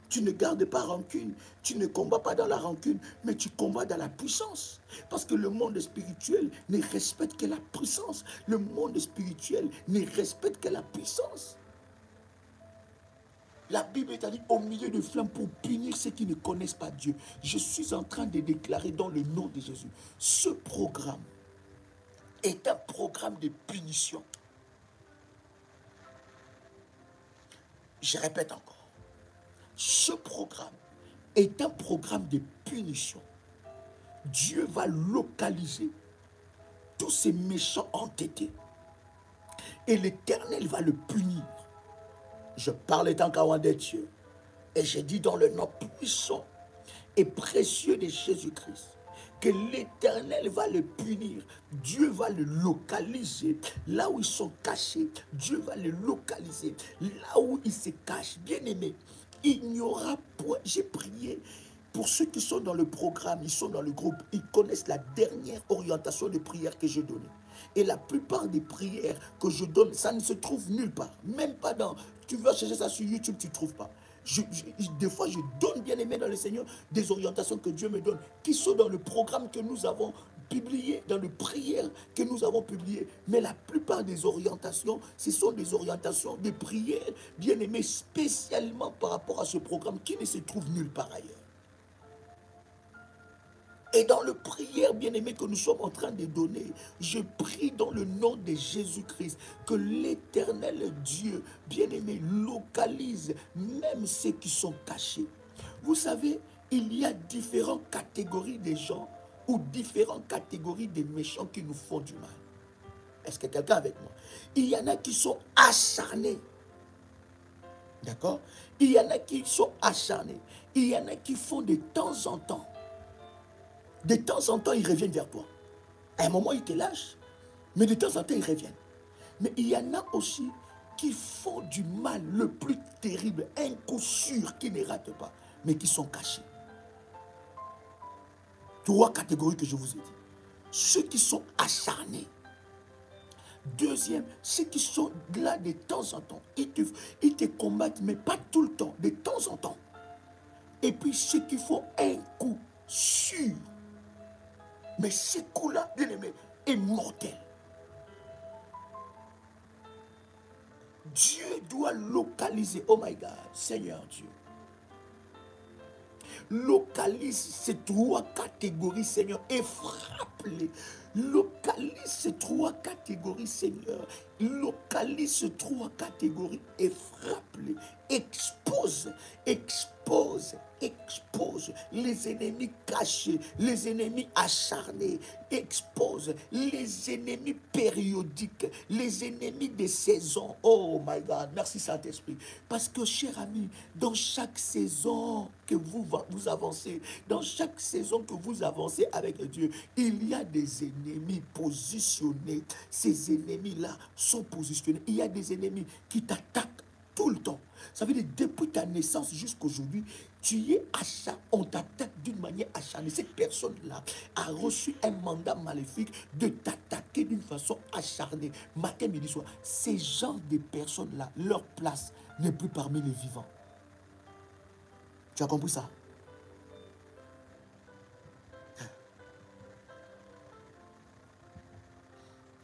Tu ne gardes pas rancune. Tu ne combats pas dans la rancune, mais tu combats dans la puissance. Parce que le monde spirituel ne respecte que la puissance. Le monde spirituel ne respecte que la puissance. La Bible est dit au milieu de flammes pour punir ceux qui ne connaissent pas Dieu. Je suis en train de déclarer dans le nom de Jésus, ce programme est un programme de punition. Je répète encore, ce programme est un programme de punition. Dieu va localiser tous ces méchants entêtés et l'Éternel va le punir. Je parle étant qu'à de Dieu. Et j'ai dit dans le nom puissant et précieux de Jésus-Christ que l'Éternel va le punir. Dieu va le localiser. Là où ils sont cachés, Dieu va le localiser. Là où ils se cachent, bien aimé, il n'y aura point. J'ai prié pour ceux qui sont dans le programme, ils sont dans le groupe, ils connaissent la dernière orientation de prière que j'ai donnée. Et la plupart des prières que je donne, ça ne se trouve nulle part. Même pas dans... Tu vas chercher ça sur YouTube, tu ne trouves pas. Des fois, je donne, bien aimé dans le Seigneur, des orientations que Dieu me donne, qui sont dans le programme que nous avons publié, dans les prières que nous avons publiées. Mais la plupart des orientations, ce sont des orientations de prières, bien aimées, spécialement par rapport à ce programme qui ne se trouve nulle part ailleurs. Et dans le prière, bien-aimé, que nous sommes en train de donner, je prie dans le nom de Jésus-Christ que l'Éternel Dieu, bien-aimé, localise même ceux qui sont cachés. Vous savez, il y a différentes catégories de gens ou différentes catégories de méchants qui nous font du mal. Est-ce que quelqu'un est avec moi? Il y en a qui sont acharnés. D'accord? Il y en a qui sont acharnés. Il y en a qui font de temps en temps. De temps en temps, ils reviennent vers toi. À un moment, ils te lâchent. Mais de temps en temps, ils reviennent. Mais il y en a aussi qui font du mal le plus terrible, un coup sûr, qui ne ratent pas, mais qui sont cachés. 3 catégories que je vous ai dit. Ceux qui sont acharnés. Deuxième, ceux qui sont là de temps en temps. Ils te combattent, mais pas tout le temps, de temps en temps. Et puis ceux qui font un coup sûr. Mais ce coup-là, bien aimé, est mortel. Dieu doit localiser, oh my God, Seigneur Dieu. Localise ces 3 catégories, Seigneur, et frappe-les. Localise ces 3 catégories, Seigneur. Localise ces 3 catégories et frappe-les. Expose, expose, expose les ennemis cachés, les ennemis acharnés. Expose les ennemis périodiques, les ennemis des saisons. Oh my God, merci Saint-Esprit. Parce que, cher ami, dans chaque saison que vous avancez, dans chaque saison que vous avancez avec Dieu, il y a des ennemis positionnés. Ces ennemis-là sont positionnés. Il y a des ennemis qui t'attaquent tout le temps. Ça veut dire, depuis ta naissance jusqu'à aujourd'hui, tu es acharné, on t'attaque d'une manière acharnée. Cette personne-là a reçu un mandat maléfique de t'attaquer d'une façon acharnée. Matin, midi, soir. Ces genres de personnes-là, leur place n'est plus parmi les vivants. Tu as compris ça?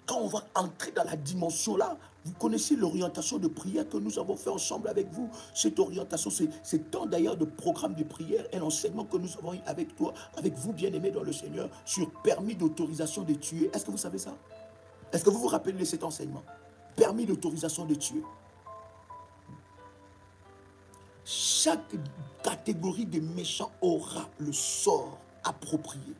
Quand on va entrer dans la dimension là, vous connaissez l'orientation de prière que nous avons fait ensemble avec vous. Cette orientation, c'est tant d'ailleurs de programme de prière et l'enseignement que nous avons eu avec toi, avec vous bien-aimés dans le Seigneur, sur permis d'autorisation de tuer. Est-ce que vous savez ça? Est-ce que vous vous rappelez de cet enseignement? Permis d'autorisation de tuer. Chaque catégorie de méchants aura le sort approprié.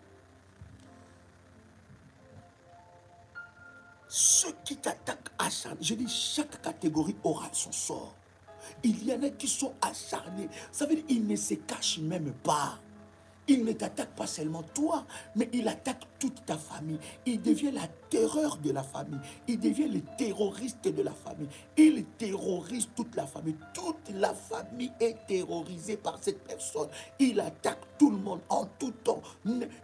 Ceux qui t'attaquent acharnés, je dis chaque catégorie aura son sort. Il y en a qui sont acharnés. Ça veut dire qu'ils ne se cachent même pas. Il ne t'attaque pas seulement toi, mais il attaque toute ta famille. Il devient la terreur de la famille. Il devient le terroriste de la famille. Il terrorise toute la famille. Toute la famille est terrorisée par cette personne. Il attaque tout le monde en tout temps.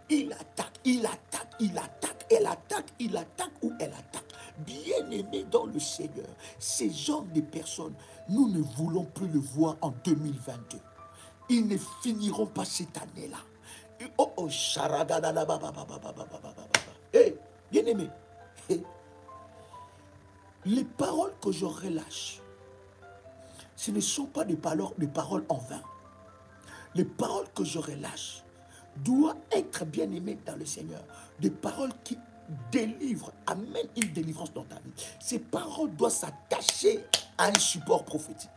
Il attaque, il attaque, il attaque, elle attaque, il attaque ou elle attaque. Bien-aimés dans le Seigneur, ces genres de personnes, nous ne voulons plus le voir en 2022. Ils ne finiront pas cette année-là. Oh, oh, hey, bien-aimé, hey, les paroles que je relâche, ce ne sont pas des paroles en vain. Les paroles que je relâche doivent être bien-aimées dans le Seigneur. Des paroles qui délivrent, amènent une délivrance dans ta vie. Ces paroles doivent s'attacher à un support prophétique.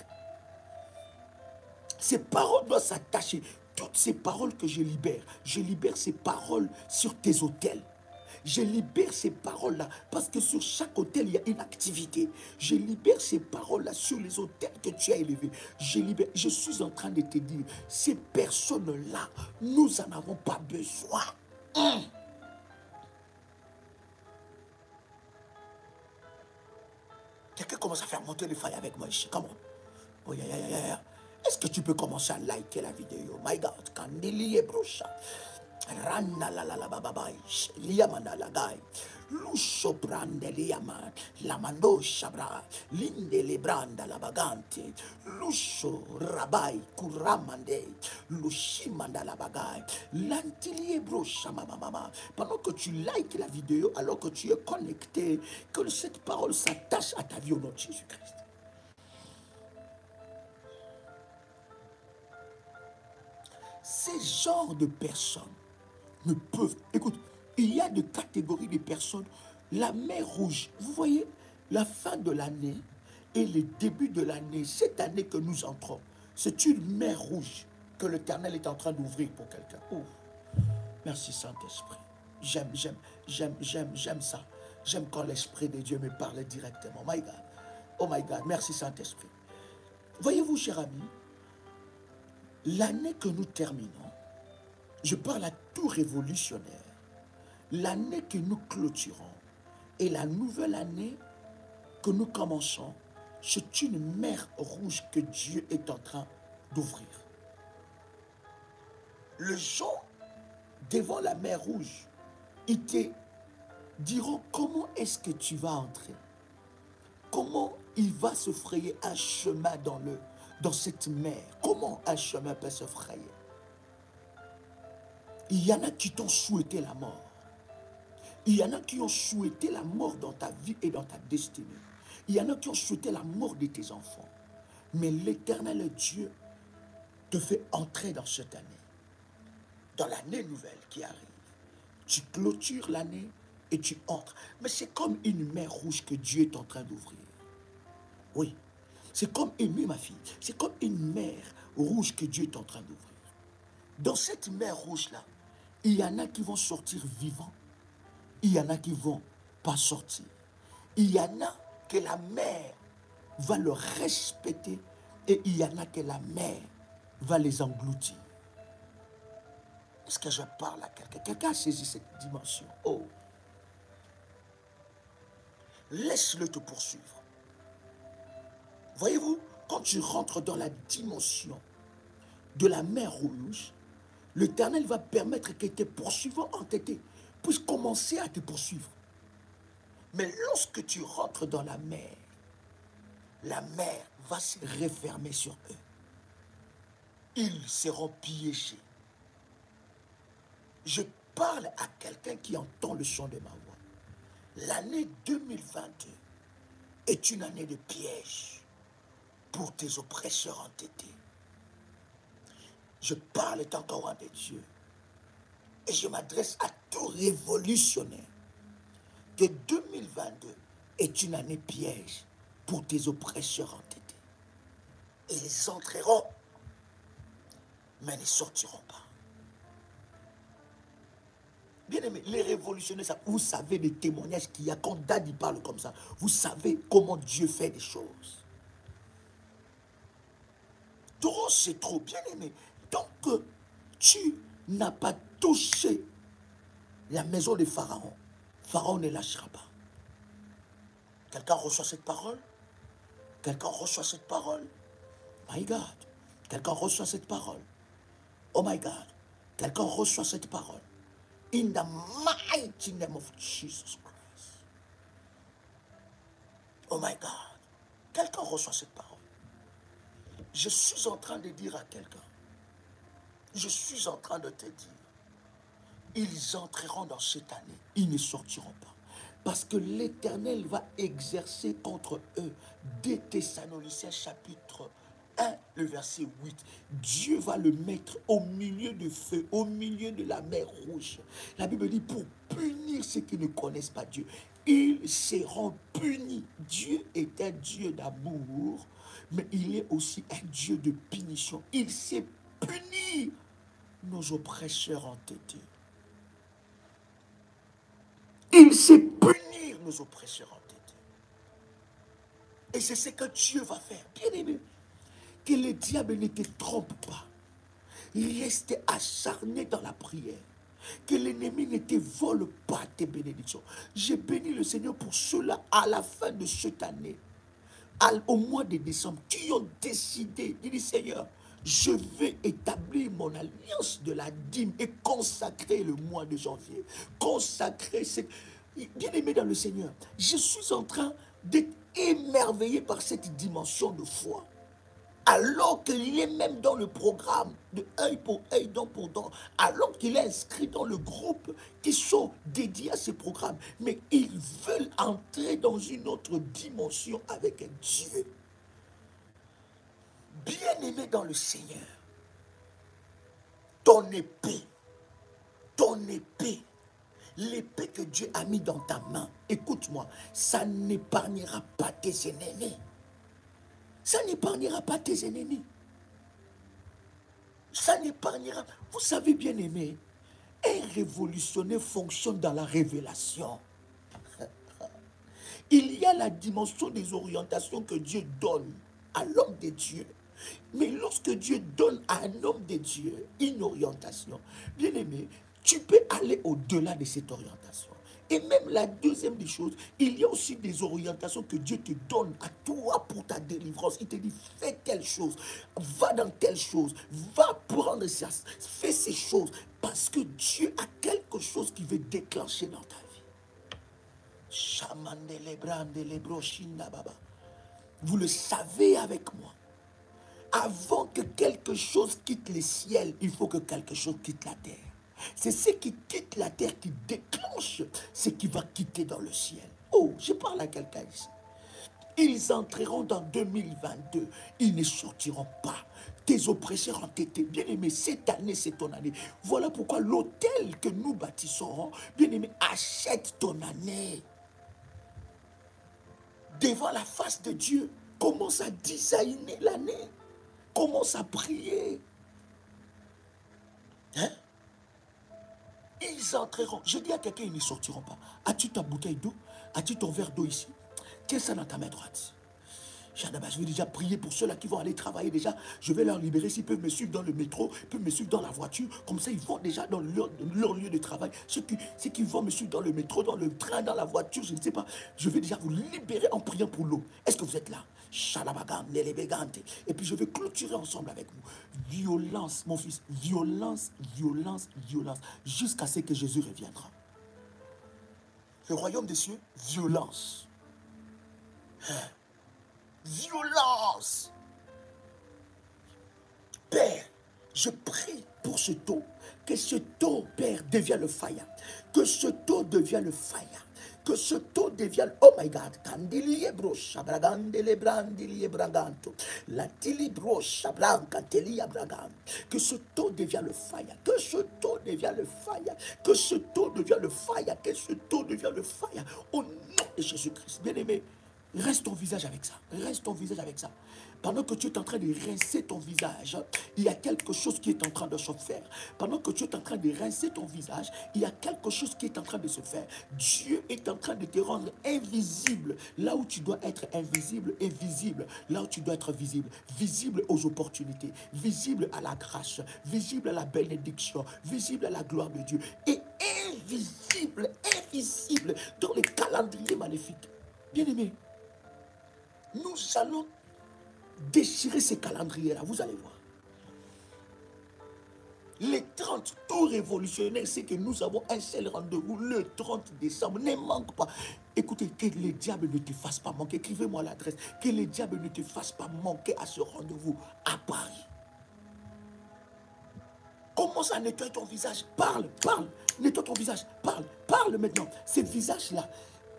Ces paroles doivent s'attacher. Toutes ces paroles que je libère ces paroles sur tes autels. Je libère ces paroles-là parce que sur chaque autel, il y a une activité. Je libère ces paroles-là sur les autels que tu as élevés. Je suis en train de te dire, ces personnes-là, nous n'en avons pas besoin. Quelqu'un commence à faire monter le feu avec moi ici. Comment? Oh, est-ce que tu peux commencer à liker la vidéo? My God, Kandili Brosha. Randa la la la babai, liamana la gai, lusho brande liaman, lamando shabra, linde le branda la bagante, lusho rabai kuramande, lushimanda la bagai, lantilie brosha mama. Pendant que tu likes la vidéo, alors que tu es connecté, que cette parole s'attache à ta vie au nom de Jésus-Christ. Ces genres de personnes ne peuvent... Écoute, il y a des catégories de personnes. La mer rouge, vous voyez, la fin de l'année et le début de l'année, cette année que nous entrons, c'est une mer rouge que l'Éternel est en train d'ouvrir pour quelqu'un. Oh, merci Saint-Esprit. J'aime ça. J'aime quand l'Esprit de Dieu me parle directement. My God. Oh my God, merci Saint-Esprit. Voyez-vous, cher ami, l'année que nous terminons, je parle à tout révolutionnaire. L'année que nous clôturons et la nouvelle année que nous commençons, c'est une mer rouge que Dieu est en train d'ouvrir. Les gens devant la mer rouge, ils te diront comment est-ce que tu vas entrer. Comment il va se frayer un chemin dans cette mer. Comment un chemin peut se frayer? Il y en a qui t'ont souhaité la mort. Il y en a qui ont souhaité la mort dans ta vie et dans ta destinée. Il y en a qui ont souhaité la mort de tes enfants. Mais l'Éternel Dieu te fait entrer dans cette année. Dans l'année nouvelle qui arrive. Tu clôtures l'année et tu entres. Mais c'est comme une mer rouge que Dieu est en train d'ouvrir. Oui. C'est comme, aimez ma fille, c'est comme une mer rouge que Dieu est en train d'ouvrir. Dans cette mer rouge-là, il y en a qui vont sortir vivants. Il y en a qui ne vont pas sortir. Il y en a que la mer va le respecter et il y en a que la mer va les engloutir. Est-ce que je parle à quelqu'un? Quelqu'un a saisi cette dimension? Oh! Laisse-le te poursuivre. Voyez-vous, quand tu rentres dans la dimension de la mer rouge, l'Éternel va permettre que tes poursuivants entêtés puissent commencer à te poursuivre. Mais lorsque tu rentres dans la mer va se refermer sur eux. Ils seront piégés. Je parle à quelqu'un qui entend le son de ma voix. L'année 2022 est une année de piège pour tes oppresseurs entêtés. Je parle étant roi de Dieu. Et je m'adresse à tout révolutionnaire. Que 2022 est une année piège pour tes oppresseurs entêtés. Et ils entreront mais ne sortiront pas. Bien aimé, les révolutionnaires, vous savez les témoignages qu'il y a quand Daddy parle comme ça. Vous savez comment Dieu fait des choses. Trop, c'est trop, bien aimé. Donc, tu n'as pas touché la maison de Pharaon. Pharaon ne lâchera pas. Quelqu'un reçoit cette parole? Quelqu'un reçoit cette parole? My God. Quelqu'un reçoit cette parole? Oh my God. Quelqu'un reçoit cette parole? In the mighty name of Jesus Christ. Oh my God. Quelqu'un reçoit cette parole? Je suis en train de dire à quelqu'un, je suis en train de te dire, ils entreront dans cette année, ils ne sortiront pas. Parce que l'Éternel va exercer contre eux, dès Thessaloniciens chapitre 1, le verset 8. Dieu va le mettre au milieu du feu, au milieu de la mer Rouge. La Bible dit, pour punir ceux qui ne connaissent pas Dieu, ils seront punis. Dieu est un Dieu d'amour, mais il est aussi un Dieu de punition. Il sait punir nos oppresseurs entêtés. Il sait punir nos oppresseurs entêtés. Et c'est ce que Dieu va faire. Bien aimé, que le diable ne te trompe pas. Reste acharné dans la prière. Que l'ennemi ne te vole pas tes bénédictions. J'ai béni le Seigneur pour cela à la fin de cette année. Au mois de décembre, qui ont décidé, il dit Seigneur, je vais établir mon alliance de la dîme et consacrer le mois de janvier. Consacrer, bien aimé dans le Seigneur, je suis en train d'être émerveillé par cette dimension de foi. Alors qu'il est même dans le programme de œil pour œil, dent pour dent, alors qu'il est inscrit dans le groupe qui sont dédiés à ce programme, mais ils veulent entrer dans une autre dimension avec un Dieu. Bien-aimé dans le Seigneur, ton épée, l'épée que Dieu a mis dans ta main, écoute-moi, ça n'épargnera pas tes ennemis. Ça n'épargnera pas tes ennemis. Ça n'épargnera. Vous savez, bien aimé, un révolutionnaire fonctionne dans la révélation. Il y a la dimension des orientations que Dieu donne à l'homme de Dieu. Mais lorsque Dieu donne à un homme de Dieu une orientation, bien aimé, tu peux aller au-delà de cette orientation. Et même la deuxième des choses, il y a aussi des orientations que Dieu te donne à toi pour ta délivrance. Il te dit, fais telle chose, va dans telle chose, va prendre ça, fais ces choses, parce que Dieu a quelque chose qui veut déclencher dans ta vie. Vous le savez avec moi. Avant que quelque chose quitte le ciel, il faut que quelque chose quitte la terre. C'est ce qui quitte la terre qui déclenche ce qui va quitter dans le ciel. Oh, je parle à quelqu'un ici. Ils entreront dans 2022. Ils ne sortiront pas. Tes oppresseurs ont été bien aimés. Cette année, c'est ton année. Voilà pourquoi l'autel que nous bâtisserons, bien aimé, achète ton année. Devant la face de Dieu, commence à designer l'année. Commence à prier. Hein? Ils entreront. Je dis à quelqu'un, ils ne sortiront pas. As-tu ta bouteille d'eau? As-tu ton verre d'eau ici? Tiens ça dans ta main droite. Je vais déjà prier pour ceux-là qui vont aller travailler déjà. Je vais leur libérer s'ils peuvent me suivre dans le métro, ils peuvent me suivre dans la voiture. Comme ça, ils vont déjà dans leur lieu de travail. Ceux qui vont me suivre dans le métro, dans le train, dans la voiture, je ne sais pas. Je vais déjà vous libérer en priant pour l'eau. Est-ce que vous êtes là? Et puis je vais clôturer ensemble avec vous. Violence, mon fils. Violence, violence, violence. Jusqu'à ce que Jésus reviendra. Le royaume des cieux, violence. Violence. Père, je prie pour ce taux, que ce taux, Père, devienne le fire. Que ce taux devienne le fire. Que ce taux devienne, oh my God, candilie brocha, bragandele brandilie braganto, la tili brocha, branca, telia bragan. Que ce taux devienne le fire. Que ce taux devienne le fire. Que ce taux devienne le fire. Que ce taux devienne le fire. Au nom de Jésus-Christ, bien-aimé. Reste ton visage avec ça. Reste ton visage avec ça. Pendant que tu es en train de rincer ton visage, il y a quelque chose qui est en train de se faire. Pendant que tu es en train de rincer ton visage, il y a quelque chose qui est en train de se faire. Dieu est en train de te rendre invisible. Là où tu dois être invisible et visible. Là où tu dois être visible. Visible aux opportunités. Visible à la grâce. Visible à la bénédiction. Visible à la gloire de Dieu. Et invisible, invisible dans les calendriers maléfiques. Bien-aimés, nous allons déchirer ces calendriers-là, vous allez voir. Les 30, tout révolutionnaire, c'est que nous avons un seul rendez-vous le 30 décembre. Ne manque pas. Écoutez, que les diables ne te fassent pas manquer. Écrivez-moi l'adresse. Que les diables ne te fassent pas manquer à ce rendez-vous à Paris. Commence à nettoyer ton visage. Parle, parle. Nettoie ton visage. Parle, parle maintenant. Ces visages-là,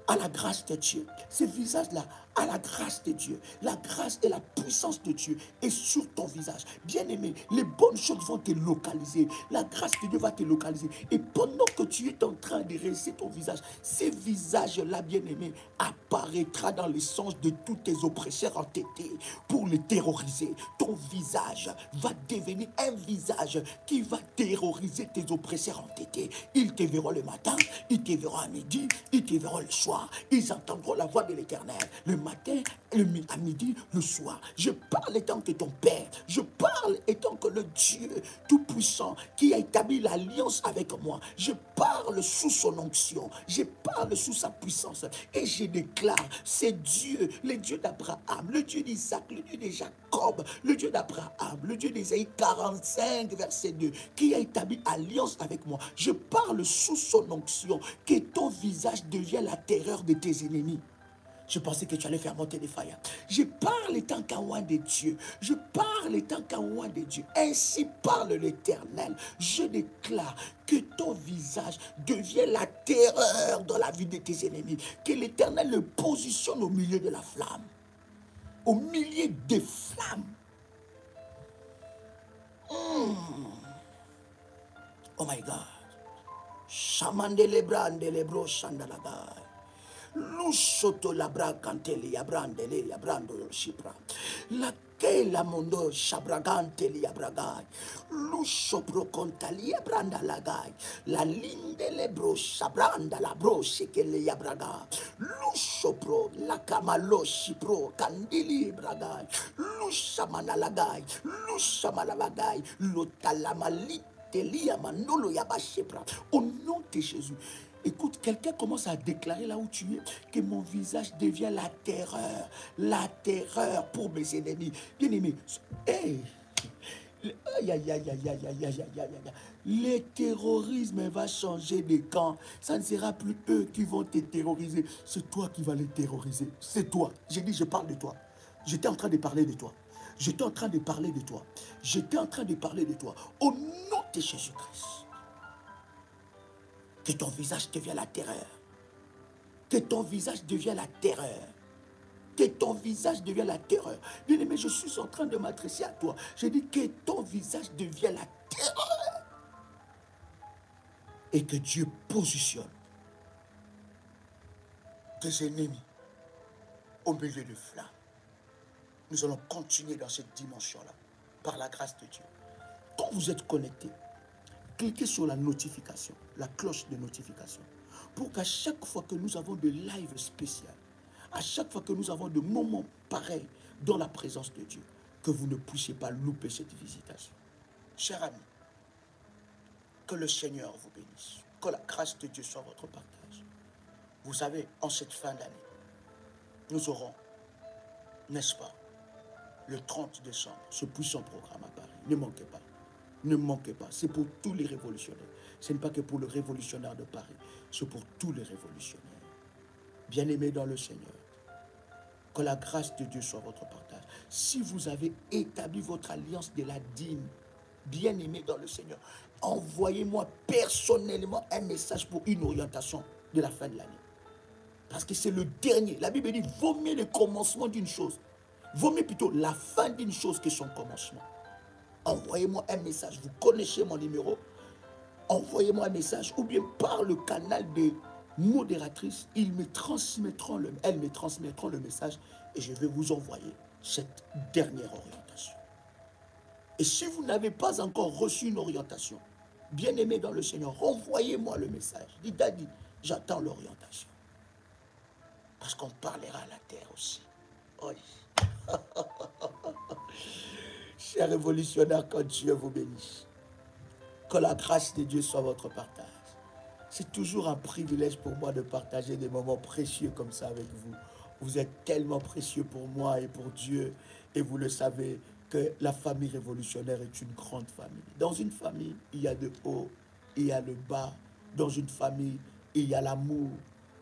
à la grâce de Dieu. Ces visages-là, à la grâce de Dieu. La grâce et la puissance de Dieu est sur ton visage. Bien-aimé, les bonnes choses vont te localiser. La grâce de Dieu va te localiser. Et pendant que tu es en train de rincer ton visage, ces visages-là, bien-aimé, apparaîtra dans les sens de tous tes oppresseurs entêtés pour les terroriser. Ton visage va devenir un visage qui va terroriser tes oppresseurs entêtés. Ils te verront le matin, ils te verront à midi, ils te verront le soir. Ils entendront la voix de l'Éternel le matin, à midi, le soir. Je parle étant que ton Père. Je parle étant que le Dieu Tout-Puissant qui a établi l'alliance avec moi. Je parle sous son onction. Je parle sous sa puissance. Et je déclare, c'est Dieu, le Dieu d'Abraham, le Dieu d'Isaac, le Dieu de Jacob, le Dieu d'Abraham, le Dieu d'Ésaïe 45, verset 2, qui a établi alliance avec moi. Je parle sous son onction, que ton visage devienne la terreur de tes ennemis. Je pensais que tu allais faire monter des failles. Je parle étant qu'un roi de Dieu. Je parle étant qu'un roi de Dieu. Ainsi parle l'Éternel. Je déclare que ton visage devienne la terreur dans la vie de tes ennemis. Que l'Éternel le positionne au milieu de la flamme. Au milieu des flammes. Oh my God. Shamandele brandele bro shandalaga. Lushoto labra canteli abrandele abrando shipra. La che la mondo shabraganteli abragai. Lusho pro contali abranda lagai. La linde le bro shabranda la bro shekele abraga. Lusho pro la camalo shipro candili abragai. Lusha manalagai. Lusha malalagai. Lotalamali. Au nom de Jésus. Écoute, quelqu'un commence à déclarer là où tu es que mon visage devient la terreur pour mes ennemis. Bien aimé, hey, le terrorisme va changer de camp. Ça ne sera plus eux qui vont te terroriser. C'est toi qui vas les terroriser. C'est toi. J'ai dit, je parle de toi. J'étais en train de parler de toi. J'étais en train de parler de toi. J'étais en train de parler de toi. Au nom de Jésus-Christ. Que ton visage devienne la terreur. Que ton visage devienne la terreur. Que ton visage devienne la terreur. Bien-aimé, je suis en train de m'adresser à toi. Je dis que ton visage devienne la terreur. Et que Dieu positionne tes ennemis au milieu de flammes. Nous allons continuer dans cette dimension-là, par la grâce de Dieu. Quand vous êtes connecté, cliquez sur la notification, la cloche de notification, pour qu'à chaque fois que nous avons de live spécial, à chaque fois que nous avons de moments pareils dans la présence de Dieu, que vous ne puissiez pas louper cette visitation. Chers amis, que le Seigneur vous bénisse, que la grâce de Dieu soit votre partage. Vous savez, en cette fin d'année, nous aurons, n'est-ce pas, le 30 décembre, ce puissant programme à Paris. Ne manquez pas. Ne manquez pas. C'est pour tous les révolutionnaires. Ce n'est pas que pour le révolutionnaire de Paris. C'est pour tous les révolutionnaires. Bien-aimés dans le Seigneur, que la grâce de Dieu soit votre partage. Si vous avez établi votre alliance de la dîme, bien-aimés dans le Seigneur, envoyez-moi personnellement un message pour une orientation de la fin de l'année. Parce que c'est le dernier. La Bible dit, vaut mieux le commencement d'une chose. Vaut mieux plutôt la fin d'une chose que son commencement. Envoyez-moi un message. Vous connaissez mon numéro. Envoyez-moi un message ou bien par le canal de modératrices, elles me transmettront le message et je vais vous envoyer cette dernière orientation. Et si vous n'avez pas encore reçu une orientation, bien-aimé dans le Seigneur, renvoyez-moi le message. Dites, Daddy, j'attends l'orientation. Parce qu'on parlera à la terre aussi. Oui. Chers révolutionnaires, que Dieu vous bénisse. Que la grâce de Dieu soit votre partage. C'est toujours un privilège pour moi de partager des moments précieux comme ça avec vous. Vous êtes tellement précieux pour moi et pour Dieu. Et vous le savez que la famille révolutionnaire est une grande famille. Dans une famille, il y a le haut, il y a le bas. Dans une famille, il y a l'amour.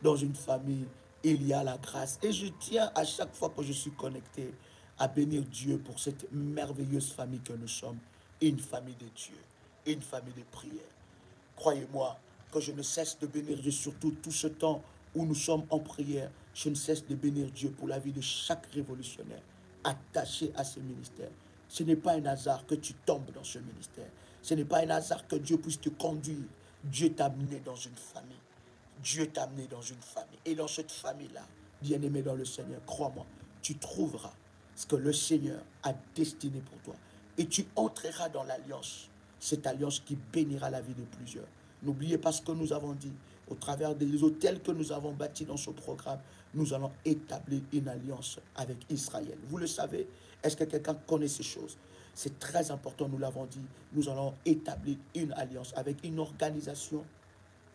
Dans une famille, il y a la grâce. Et je tiens à chaque fois que je suis connecté à bénir Dieu pour cette merveilleuse famille que nous sommes. Une famille de Dieu, une famille de prière. Croyez-moi que je ne cesse de bénir Dieu, surtout tout ce temps où nous sommes en prière. Je ne cesse de bénir Dieu pour la vie de chaque révolutionnaire attaché à ce ministère. Ce n'est pas un hasard que tu tombes dans ce ministère. Ce n'est pas un hasard que Dieu puisse te conduire. Dieu t'a amené dans une famille. Dieu t'a amené dans une famille. Et dans cette famille-là, bien-aimé dans le Seigneur, crois-moi, tu trouveras ce que le Seigneur a destiné pour toi. Et tu entreras dans l'alliance. Cette alliance qui bénira la vie de plusieurs. N'oubliez pas ce que nous avons dit. Au travers des hôtels que nous avons bâtis dans ce programme, nous allons établir une alliance avec Israël. Vous le savez? Est-ce que quelqu'un connaît ces choses? C'est très important, nous l'avons dit. Nous allons établir une alliance avec une organisation,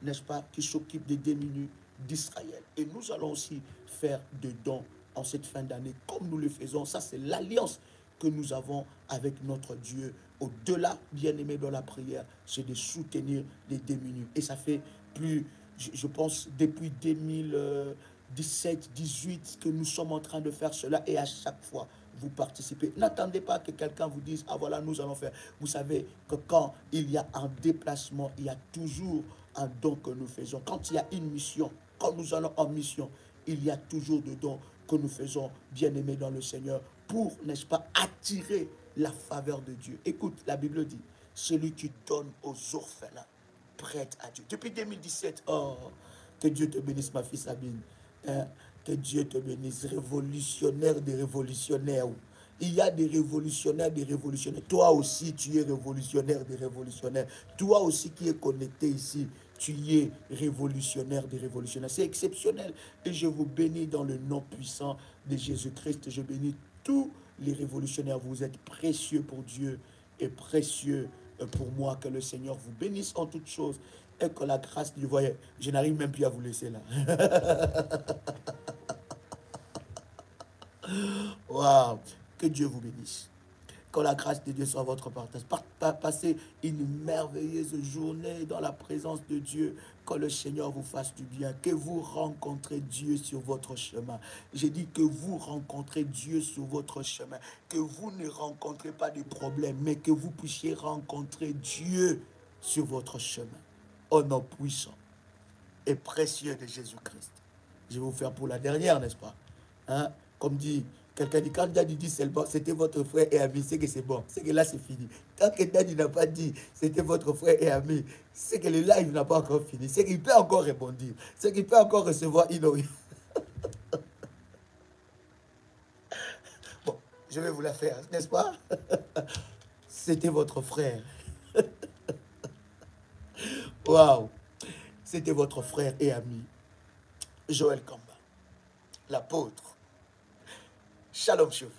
n'est-ce pas, qui s'occupe des démunis d'Israël. Et nous allons aussi faire des dons en cette fin d'année, comme nous le faisons. Ça, c'est l'alliance que nous avons avec notre Dieu. Au-delà, bien-aimé dans la prière, c'est de soutenir les démunis. Et ça fait plus, je pense, depuis 2017, 18 que nous sommes en train de faire cela. Et à chaque fois, vous participez. N'attendez pas que quelqu'un vous dise, ah voilà, nous allons faire. Vous savez que quand il y a un déplacement, il y a toujours un don que nous faisons. Quand il y a une mission, quand nous allons en mission, il y a toujours des dons que nous faisons, bien-aimés dans le Seigneur, pour, n'est-ce pas, attirer la faveur de Dieu. Écoute, la Bible dit, celui qui donne aux orphelins prête à Dieu. Depuis 2017, oh, que Dieu te bénisse, ma fille Sabine. Hein? Que Dieu te bénisse, révolutionnaire des révolutionnaires. Il y a des révolutionnaires, des révolutionnaires. Toi aussi, tu es révolutionnaire des révolutionnaires. Toi aussi qui es connecté ici, tu es révolutionnaire des révolutionnaires. C'est exceptionnel. Et je vous bénis dans le nom puissant de Jésus-Christ. Je bénis tous les révolutionnaires. Vous êtes précieux pour Dieu et précieux pour moi. Que le Seigneur vous bénisse en toutes choses. Et que la grâce du voyage, je n'arrive même plus à vous laisser là. Waouh! Que Dieu vous bénisse. Que la grâce de Dieu soit votre partage. Passez une merveilleuse journée dans la présence de Dieu. Que le Seigneur vous fasse du bien. Que vous rencontrez Dieu sur votre chemin. J'ai dit que vous rencontrez Dieu sur votre chemin. Que vous ne rencontrez pas de problèmes, mais que vous puissiez rencontrer Dieu sur votre chemin. Au nom puissant et précieux de Jésus-Christ. Je vais vous faire pour la dernière, n'est-ce pas? Hein? Comme dit, quelqu'un dit, quand Daddy dit c'était votre frère et ami, c'est que c'est bon. C'est que là, c'est fini. Tant que Daddy n'a pas dit, c'était votre frère et ami, c'est que le live n'a pas encore fini. C'est qu'il peut encore répondre. C'est qu'il peut encore recevoir une oreille. Bon, je vais vous la faire, n'est-ce pas? C'était votre frère. Waouh! C'était votre frère et ami, Joël Kamba, l'apôtre. Shalom chez vous.